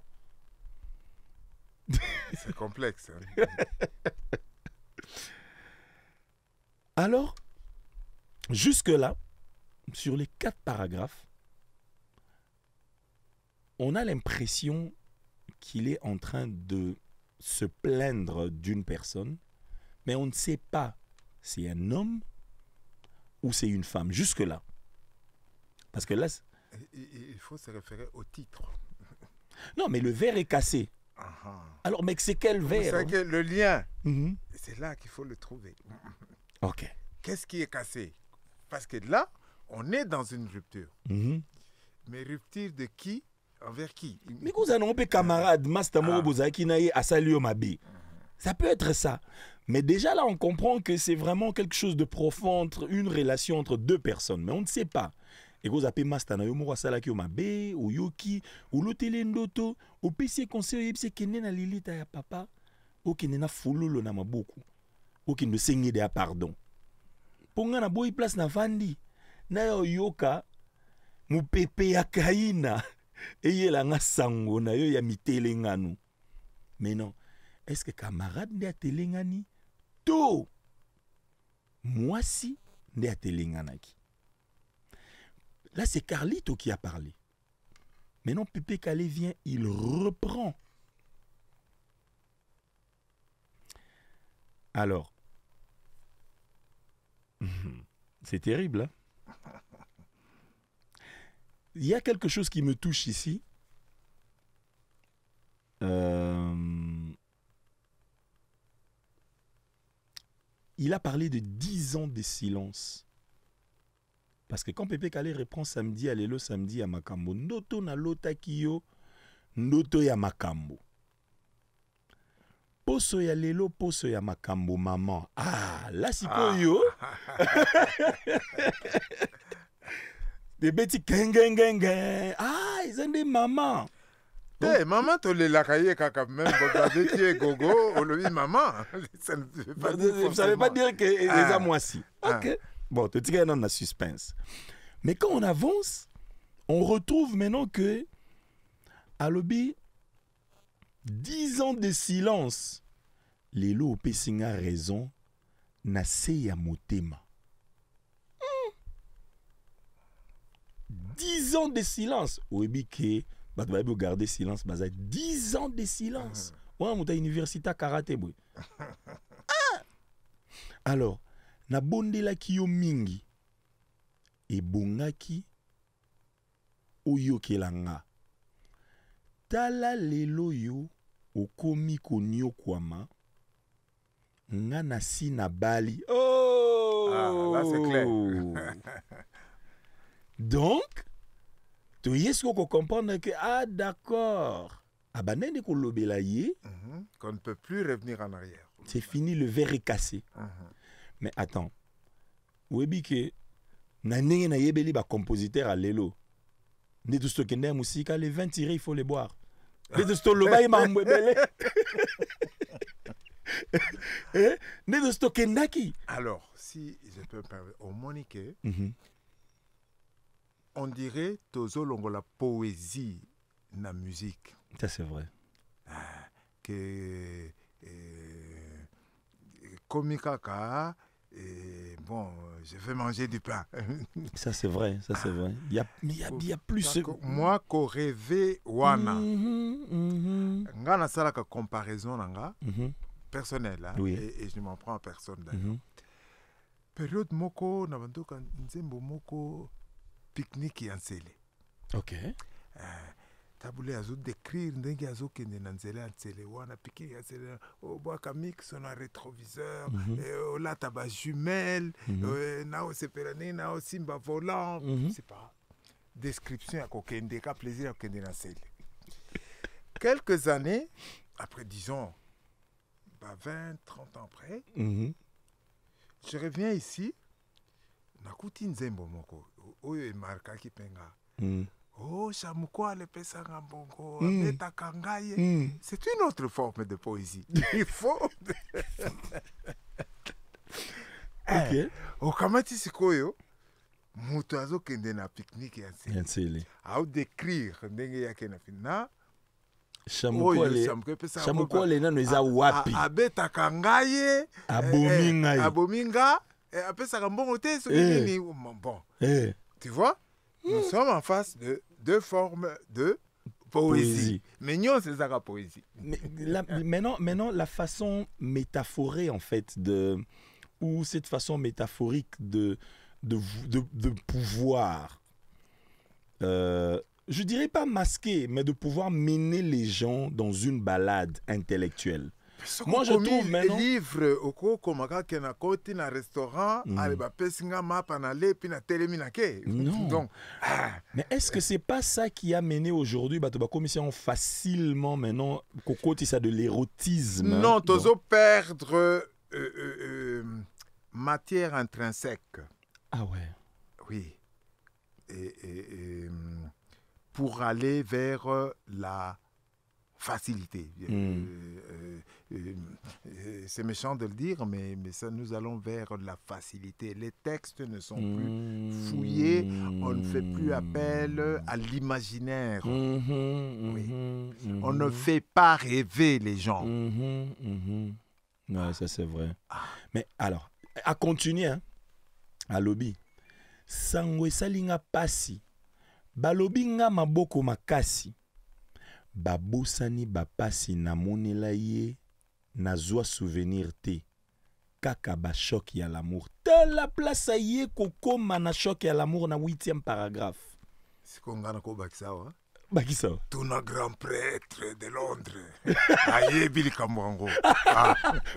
S3: C'est complexe. Hein?
S2: Alors, jusque-là, sur les 4 paragraphes, on a l'impression qu'il est en train de se plaindre d'une personne, mais on ne sait pas si c'est un homme ou c'est une femme, jusque-là. Parce que là...
S3: Il faut se référer au titre.
S2: Non, mais le verre est cassé. Alors, mais c'est quel verre?
S3: C'est que le lien, c'est là qu'il faut le trouver.
S2: Ok.
S3: Qu'est-ce qui est cassé? Parce que là, on est dans une rupture. Mais rupture de qui? Envers qui?
S2: Mais vous avez un camarade, Master Morobozaki Naye, Asalio Mabi. Ça peut être ça. Mais déjà là, on comprend que c'est vraiment quelque chose de profond, entre une relation entre 2 personnes. Mais on ne sait pas. Et vous avez Master Nayo Morosalaki Mabe, ou Yoki, ou Lotelendoto, ou PC conseil, ou Kenen na Lilita ya papa, ou Kenen na Fulolo na Maboku, ou Kenen de Seigneur de pardon. Ponga na boy place na Vandi, na yo yoka, mu pepe ya kaina, eye la nga sango na yo ya mitelengano. Mais non. Est-ce que camarade nde atelengani? To! Moi si nde atelenganaki. Là, c'est Carlito qui a parlé. Maintenant, Pépé Calé vient, il reprend. Alors, c'est terrible, hein? Il y a quelque chose qui me touche ici. Il a parlé de 10 ans de silence. Parce que quand Pépé Calé reprend samedi, alelo samedi à Makambo, Noto na lota kiyo, Noto ya Makambo. Poso ya lelo, poso ya Makambo, maman. Ah, là si yo. Des petits gengengengeng. Ah, ils ont des mamans.
S3: Eh, maman, tu les lacaillés quand même, gogo, on maman. Ça
S2: ne veut pas dire que les a moisi. Ok. Bon, tu dis dans la suspense. Mais quand on avance, on retrouve maintenant que à l'obi 10 ans de silence. Lelo Opesinga a raison. Nase ya motema. 10 ans de silence. Obi ke bah tu vas garder silence. 10 ans de silence. Ouais, on a université karaté boy. Alors. Na bondela ki yo mingi e bongaki oyo kelanga tala lelo yo okomi konyo kwama nga na si na bali. Oh,
S3: là c'est clair.
S2: Donc tu yesko ko comprendre que ah d'accord abanene ko lobela ye
S3: qu'on ne peut plus revenir en arrière.
S2: C'est fini, le verre est cassé. Mais attends, webi ke na ndenge na yebeli ba compositeur à lelo. Ne tout ce que na musique les 20 tirés il faut les boire. Ne tout ce lo ba ma mbebele. Ne tout ce que naki.
S3: Alors, si je peux me permettre, au Monique, on dirait tozo longo la poésie na musique.
S2: Ça c'est vrai.
S3: Que Komikaka, et bon, je vais manger du pain.
S2: Ça c'est vrai, ça c'est vrai. Il y a plus.
S3: Moi, ko rêvé wana. Nga na sala ka comparaison nanga personnelle, hein, et je m'en prends en personne d'ailleurs. Période moko na bandoka nzembo moko pique-nique yansele.
S2: OK.
S3: tabule azo décrire ndenge azo kende na nzela ntsele wana piki ya nzela obwaka mix na rétroviseur olata ba jumelle na osepela ndenge na osimba volant c'est pas description ya kokende ka plaisir ya kokende na nzela. Quelques années après, disons 20, 30 ans après, je reviens ici nakuti nzembo moko oyo emarka kipenga oh Chamukwale pesanga mbongo abetaka ngai. C'est une autre forme de poésie. Il faut okamati sikoyo moto azokende na pique-nique ya ntsele au décrire ndenge yake na fina
S2: Chamukwale nano eza wapi
S3: abetaka ngai abominga apesaka mbongo te soki nini bon tu vois nous sommes en face de deux formes de poésie. Mais non, c'est ça la poésie.
S2: Maintenant, la façon métaphorée en fait ou cette façon métaphorique de pouvoir, je dirais pas masquer, mais de pouvoir mener les gens dans une balade intellectuelle. Moi, je trouve maintenant...
S3: livre au komaka kena koti na restaurant aleba pesinga mapa na lepi na telemina ke.
S2: Non. Donc, mais est-ce que c'est pas ça qui a mené aujourd'hui Batoba commission facilement maintenant kokoti ça de l'érotisme?
S3: Non, tozo perdre matière intrinsèque.
S2: Ah ouais.
S3: Oui. Pour aller vers la facilité. C'est méchant de le dire, mais ça, nous allons vers la facilité. Les textes ne sont plus fouillés, on ne fait plus appel à l'imaginaire. Oui. On ne fait pas rêver les gens.
S2: Ouais, ça c'est vrai. Mais alors, à continuer, hein, à lobby. Sangwe salinga pasi. Balobi nga maboko makasi. Babosani bapasi na monela ye nazwa souvenir te kaka ba choc ya l'amour te la place ye kokoma na choc ya l'amour na 8e paragraphe
S3: sikongana ko bakisawa
S2: tuna
S3: grand prêtre de Londres aye bili kamwango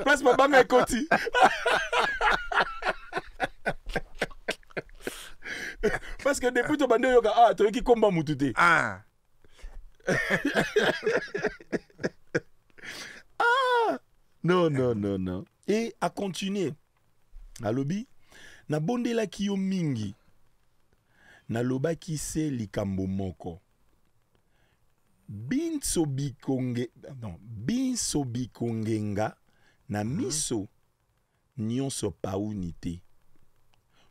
S2: parce que banga ekoti parce que depuis to bande yoka to ki komba mutute Non. Et à continuer. À lobby, na bondela ki yo mingi. Na loba ki se likambo moko. Binso bikongenga na miso nyonso paunite.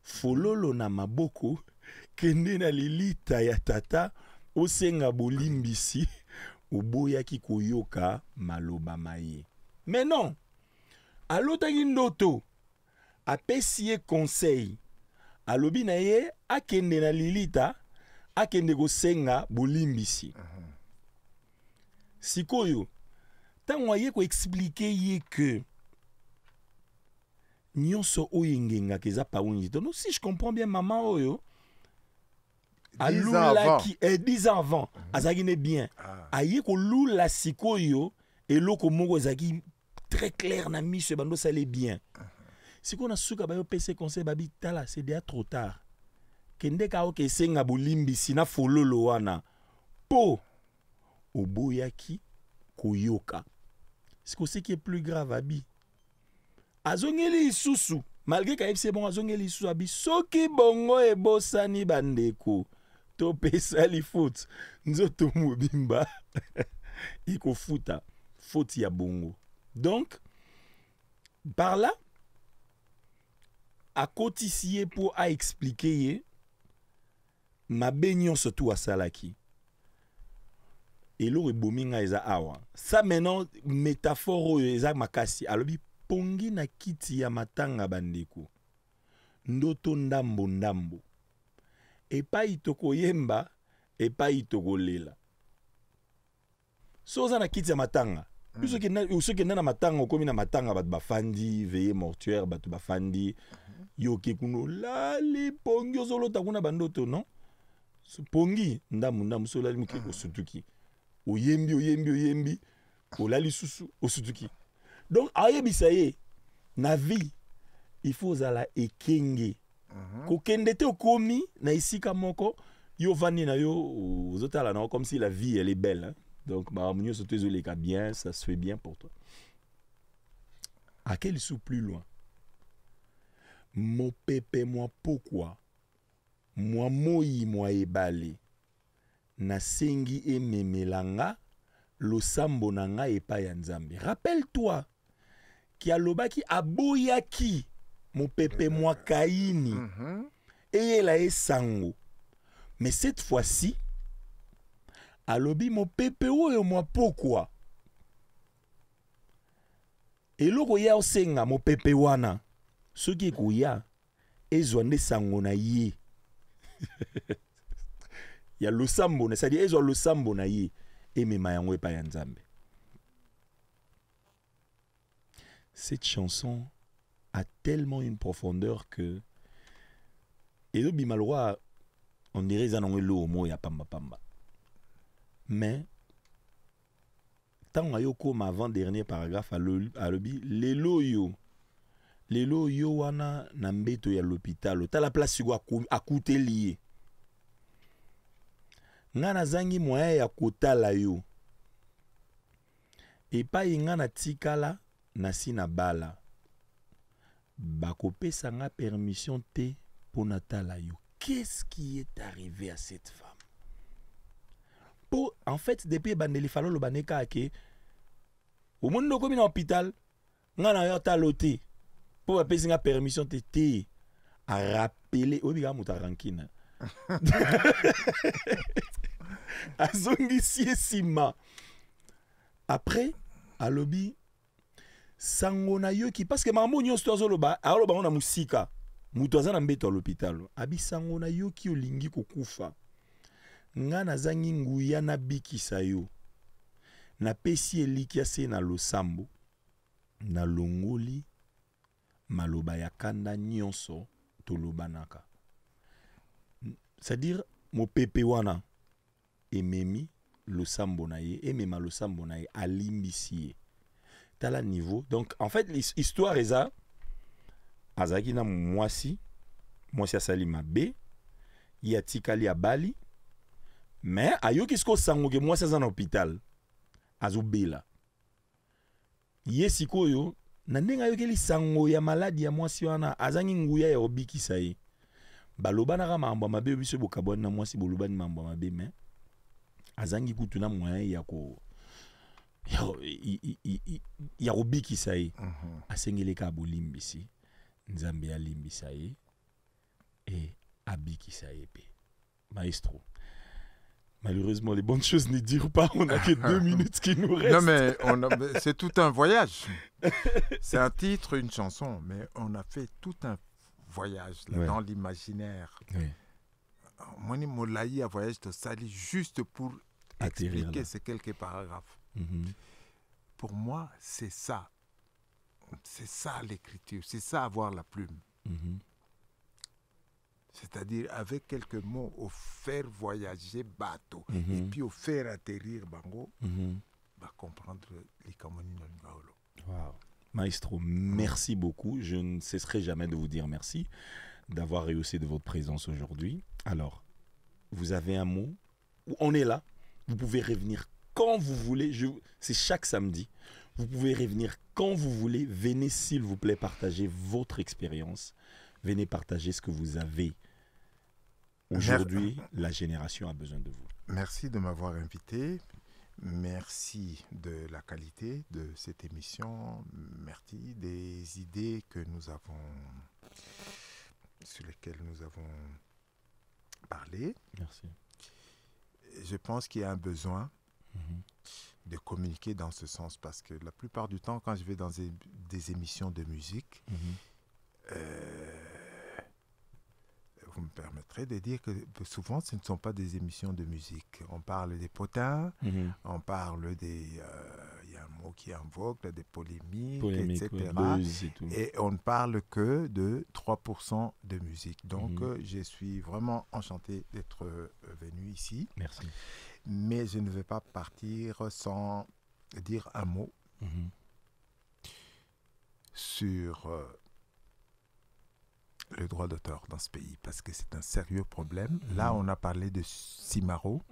S2: Fololo na maboko kende na lilita ya tata osenga bolimbisi oboya ki koyoka maloba maye. Mais non, alotaki ndoto apesi ye conseil alobi na ye akende na lilita akende kosenga bolimbisi. Sikoyo tango ye ko expliquer ye que nyonso oyengenga keza pauni. Donc si je comprends bien maman oyo
S3: 10 ans avant.
S2: 10 ans avant, azagine bien. Aye ko lula sikoyo eloko moko zaki très clair na miso bando ça allait bien. Siko na suka ba yo PC conseil babi tala c'est déjà trop tard. Kende ka oke senga bolimbi sina fololo wana. Po oboyaki koyoka. Siko ce qui est plus grave abi. Azongeli isusu malgré ka c'est bon azongeli isusu abi soki bongo e bosani bandeko. To pesa li foot nzoto mobimba iko futa faute ya bongo. Donc par là à cotiser pour à expliquer ma baignon surtout à salaki et l'eau bominga eza awa ça maintenant métaphore eza makasi alobi pongi na kiti ya matanga bandeko ndoto ndambo epai tokoyemba epai tokolela soza na kiti ya matanga usoki na matanga okomi na matanga bato bafandi veillée mortuaire bato bafandi yoke kuno lali pongi ozolota kuna bandoto non pongi ndamu so lali muke osutuki oyembi olali susu osutuki. Donc ayebisa ye na vie il faut zala ekenge kokende te okomi na isika moko yo vandi na yo ozotala na comme si la vie elle est belle, hein? Donc bah munyo soto ezoleka bien, ça se fait bien pour toi. À quel sou plus loin? Mo pepe moi pourquoi moi moi ebale na sengi ememelanga losambo nanga epa ya Nzambe. Rappelle-toi ki alobaki aboyaki mo pepe moi Kaini et la esango. Mais cette fois-ci alobi mo pepe oyo moi pourquoi eloko ya osenga mo pepe wana soki koya ezwa nde sango na ye. Ya losambo, c'est-à-dire ezwa losambo na ye emema yango epa ya Nzambe. Cette chanson a tellement une profondeur que ezo bimalwa on dirait zanongo lo mo ya pamba pamba. Mais tant ayo comme avant dernier paragraphe à lobi lelo yo wana na mbeto ya l'hôpital ta la place go akuteli nga na zangi moya ya kotala yo epai nga na tikala na sina bala bakopesa nga permission te pona tala yo. Qu'est-ce qui est arrivé à cette femme? En fait, depuis bandeli falo lo baneka ke au monde no komi na hôpital nga na yo talote pour apesa nga permission te à rappeler obiga muta rankina azongi sima. Après alobi sango na yo ki parce que maman nyonso tozoloba aloba on na musika mutu aza na mbeto à l'hôpital abi sango na yo ki olingi kokufa nga nazangi nguya na bikisa yo na pesi eliki ase na losambo na longoli maloba ya kanda nyonso tolobanaka. C'est-à-dire mo pepe wana ememi losambo na ye emema losambo na ye alimbisi ye tala niveau. Donc en fait l'histoire eza azaki na mwasi asali mabe ya tikali abali mais ayoki siko sango ke mwasi aza na hôpital azobela ye sikoyo na ndenge ayokeli sango ya maladi ya mwasi wana azangi nguya ya obikisa ye balobanaka mambo mabe biso bokabwana na mwasi bolobani mambo mabe mais azangi kutu na moyen ya obikisa ye asengeleka abolimbisi Nzambe alimbisa ye et abikisa ye pe. Maestro, malheureusement les bonnes choses ne durent pas, on n'a que 2 minutes qui nous restent.
S3: Non mais c'est tout un voyage. C'est un titre, une chanson, mais on a fait tout un voyage là, dans l'imaginaire. Moi, je un voyage de Sali juste pour expliquer ces quelques paragraphes. Pour moi, c'est ça. C'est ça l'écriture, c'est ça avoir la plume. C'est-à-dire avec quelques mots, au faire voyager bateau et puis au faire atterrir bango, bah comprendre les Kamoni Nongaolo.
S2: Wow. Maestro, merci beaucoup. Je ne cesserai jamais de vous dire merci d'avoir rehaussé de votre présence aujourd'hui. Alors, vous avez un mot, on est là, vous pouvez revenir quand vous voulez, c'est chaque samedi. Vous pouvez revenir quand vous voulez. Venez, s'il vous plaît, partager votre expérience. Venez partager ce que vous avez. Aujourd'hui, la génération a besoin de vous.
S3: Merci de m'avoir invité. Merci de la qualité de cette émission. Merci des idées que nous avons, sur lesquelles nous avons parlé.
S2: Merci.
S3: Je pense qu'il y a un besoin de communiquer dans ce sens parce que la plupart du temps, quand je vais dans des émissions de musique, vous me permettrez de dire que souvent, ce ne sont pas des émissions de musique. On parle des potins, on parle des... Il y a un mots qui en vogue, des polémiques, etc.
S2: Et
S3: on ne parle que de 3% de musique. Donc, je suis vraiment enchanté d'être venu ici.
S2: Merci.
S3: Mais je ne vais pas partir sans dire un mot sur le droit d'auteur dans ce pays, parce que c'est un sérieux problème. Là, on a parlé de Simaro,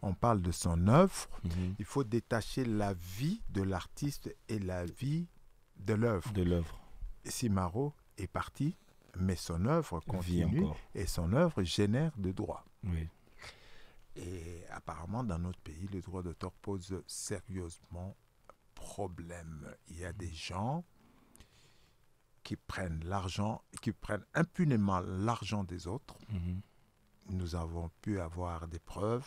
S3: on parle de son œuvre. Il faut détacher la vie de l'artiste et la vie de l'œuvre. Simaro est parti, mais son œuvre continue et son œuvre génère de droits.
S2: Oui.
S3: Et apparemment, dans notre pays, le droit d'auteur pose sérieusement problème. Il y a des gens qui prennent l'argent, qui prennent impunément l'argent des autres. Nous avons pu avoir des preuves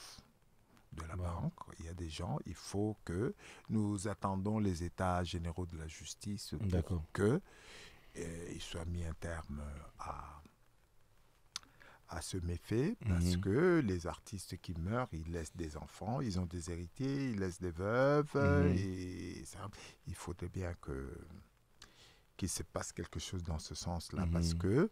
S3: de la banque. Il y a des gens, il faut que nous attendons les états généraux de la justice pour qu'il soit mis un terme à ce méfait, parce que les artistes qui meurent, ils laissent des enfants, ils ont des héritiers, ils laissent des veuves, et ça, il faudrait bien qu'il se passe quelque chose dans ce sens-là, parce que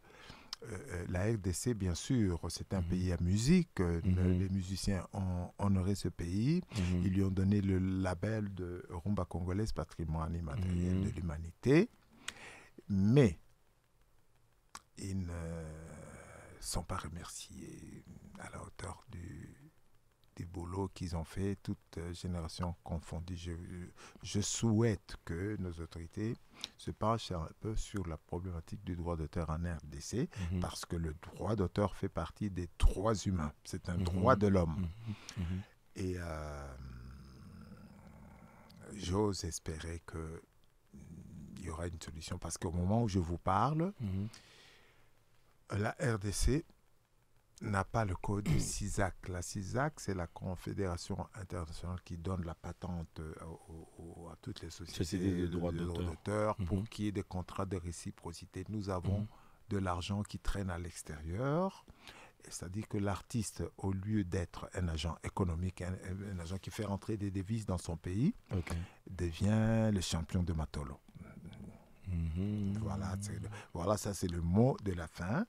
S3: la RDC, bien sûr, c'est un pays à musique. Les musiciens ont honoré ce pays. Ils lui ont donné le label de Rumba congolaise, patrimoine immatériel de l'humanité. Mais ils ne sont pas remerciés à la hauteur du boulot qu'ils ont fait, toutes générations confondues. Je souhaite que nos autorités se penchent un peu sur la problématique du droit d'auteur en RDC, parce que le droit d'auteur fait partie des droits humains. C'est un droit de l'homme. Et j'ose espérer qu'il y aura une solution, parce qu'au moment où je vous parle, la RDC n'a pas le code CISAC. La CISAC, c'est la Confédération internationale qui donne la patente à toutes les sociétés de droits d'auteur pour qu'il y ait des contrats de réciprocité. Nous avons de l'argent qui traîne à l'extérieur. C'est-à-dire que l'artiste, au lieu d'être un agent économique, un agent qui fait rentrer des devises dans son pays, devient le champion de Matolo. Voilà, ça c'est le mot de la fin.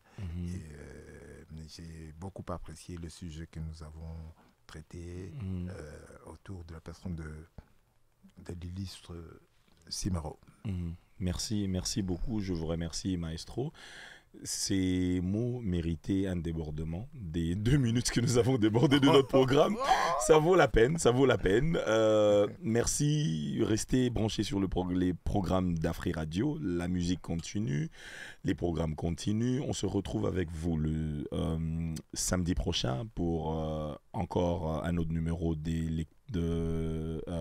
S3: J'ai beaucoup apprécié le sujet que nous avons traité autour de la personne de l'illustre Simaro.
S2: Merci beaucoup. Je vous remercie, Maestro. Ces mots méritaient un débordement des 2 minutes que nous avons débordé de notre programme. Ça vaut la peine, ça vaut la peine. Merci, restez branchés sur les programmes d'Afri Radio. La musique continue, les programmes continuent. On se retrouve avec vous le samedi prochain pour encore un autre numéro de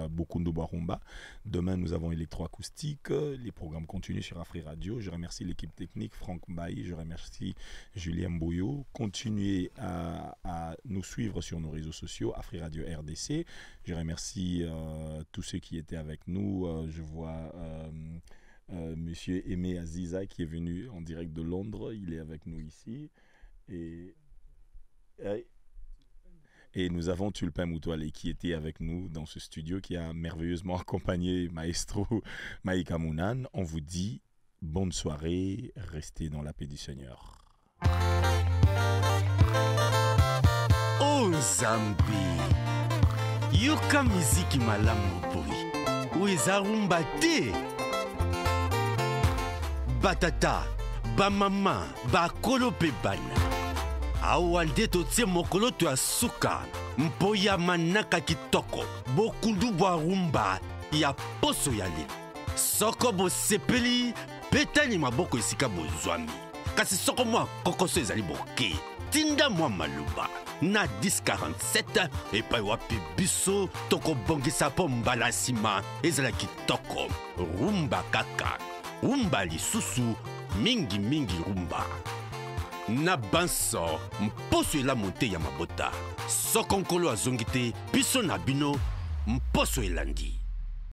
S2: Bokundu Barumba. Demain, nous avons électroacoustique. Les programmes continuent sur Afri Radio. Je remercie l'équipe technique, Franck Mbaye. Je remercie Julien Boyo. Continuez à nous suivre sur nos réseaux sociaux, Afri Radio RDC. Je remercie tous ceux qui étaient avec nous. Je vois Monsieur Aimé Aziza qui est venu en direct de Londres. Il est avec nous ici. Et nous avons Tulpin Moutouale qui était avec nous dans ce studio, qui a merveilleusement accompagné Maestro Maïka Mounan. On vous dit bonne soirée, restez dans la paix du Seigneur.
S1: Oh Zambi, yoka miziki malamu boy, weza rumba te. Batata, bamama, bakolo pe bana. Awalde totie mokolo to asuka, mpoya manaka kitoko, bokundu bwa rumba, ya poso yale. Soko bo sepeli, petani maboko isika bozwami. Kasi soko mwa kokoso ezali boke, tinda mwa maluba. Na 1047, epai wapi biso, toko bongisa po mbala sima, ezala kitoko. Rumba kaka, rumba lisusu, mingi mingi rumba. Na banso, mposo ela monte ya mabota. Soko nkolo azongi te, biso na bino, mposo elandi.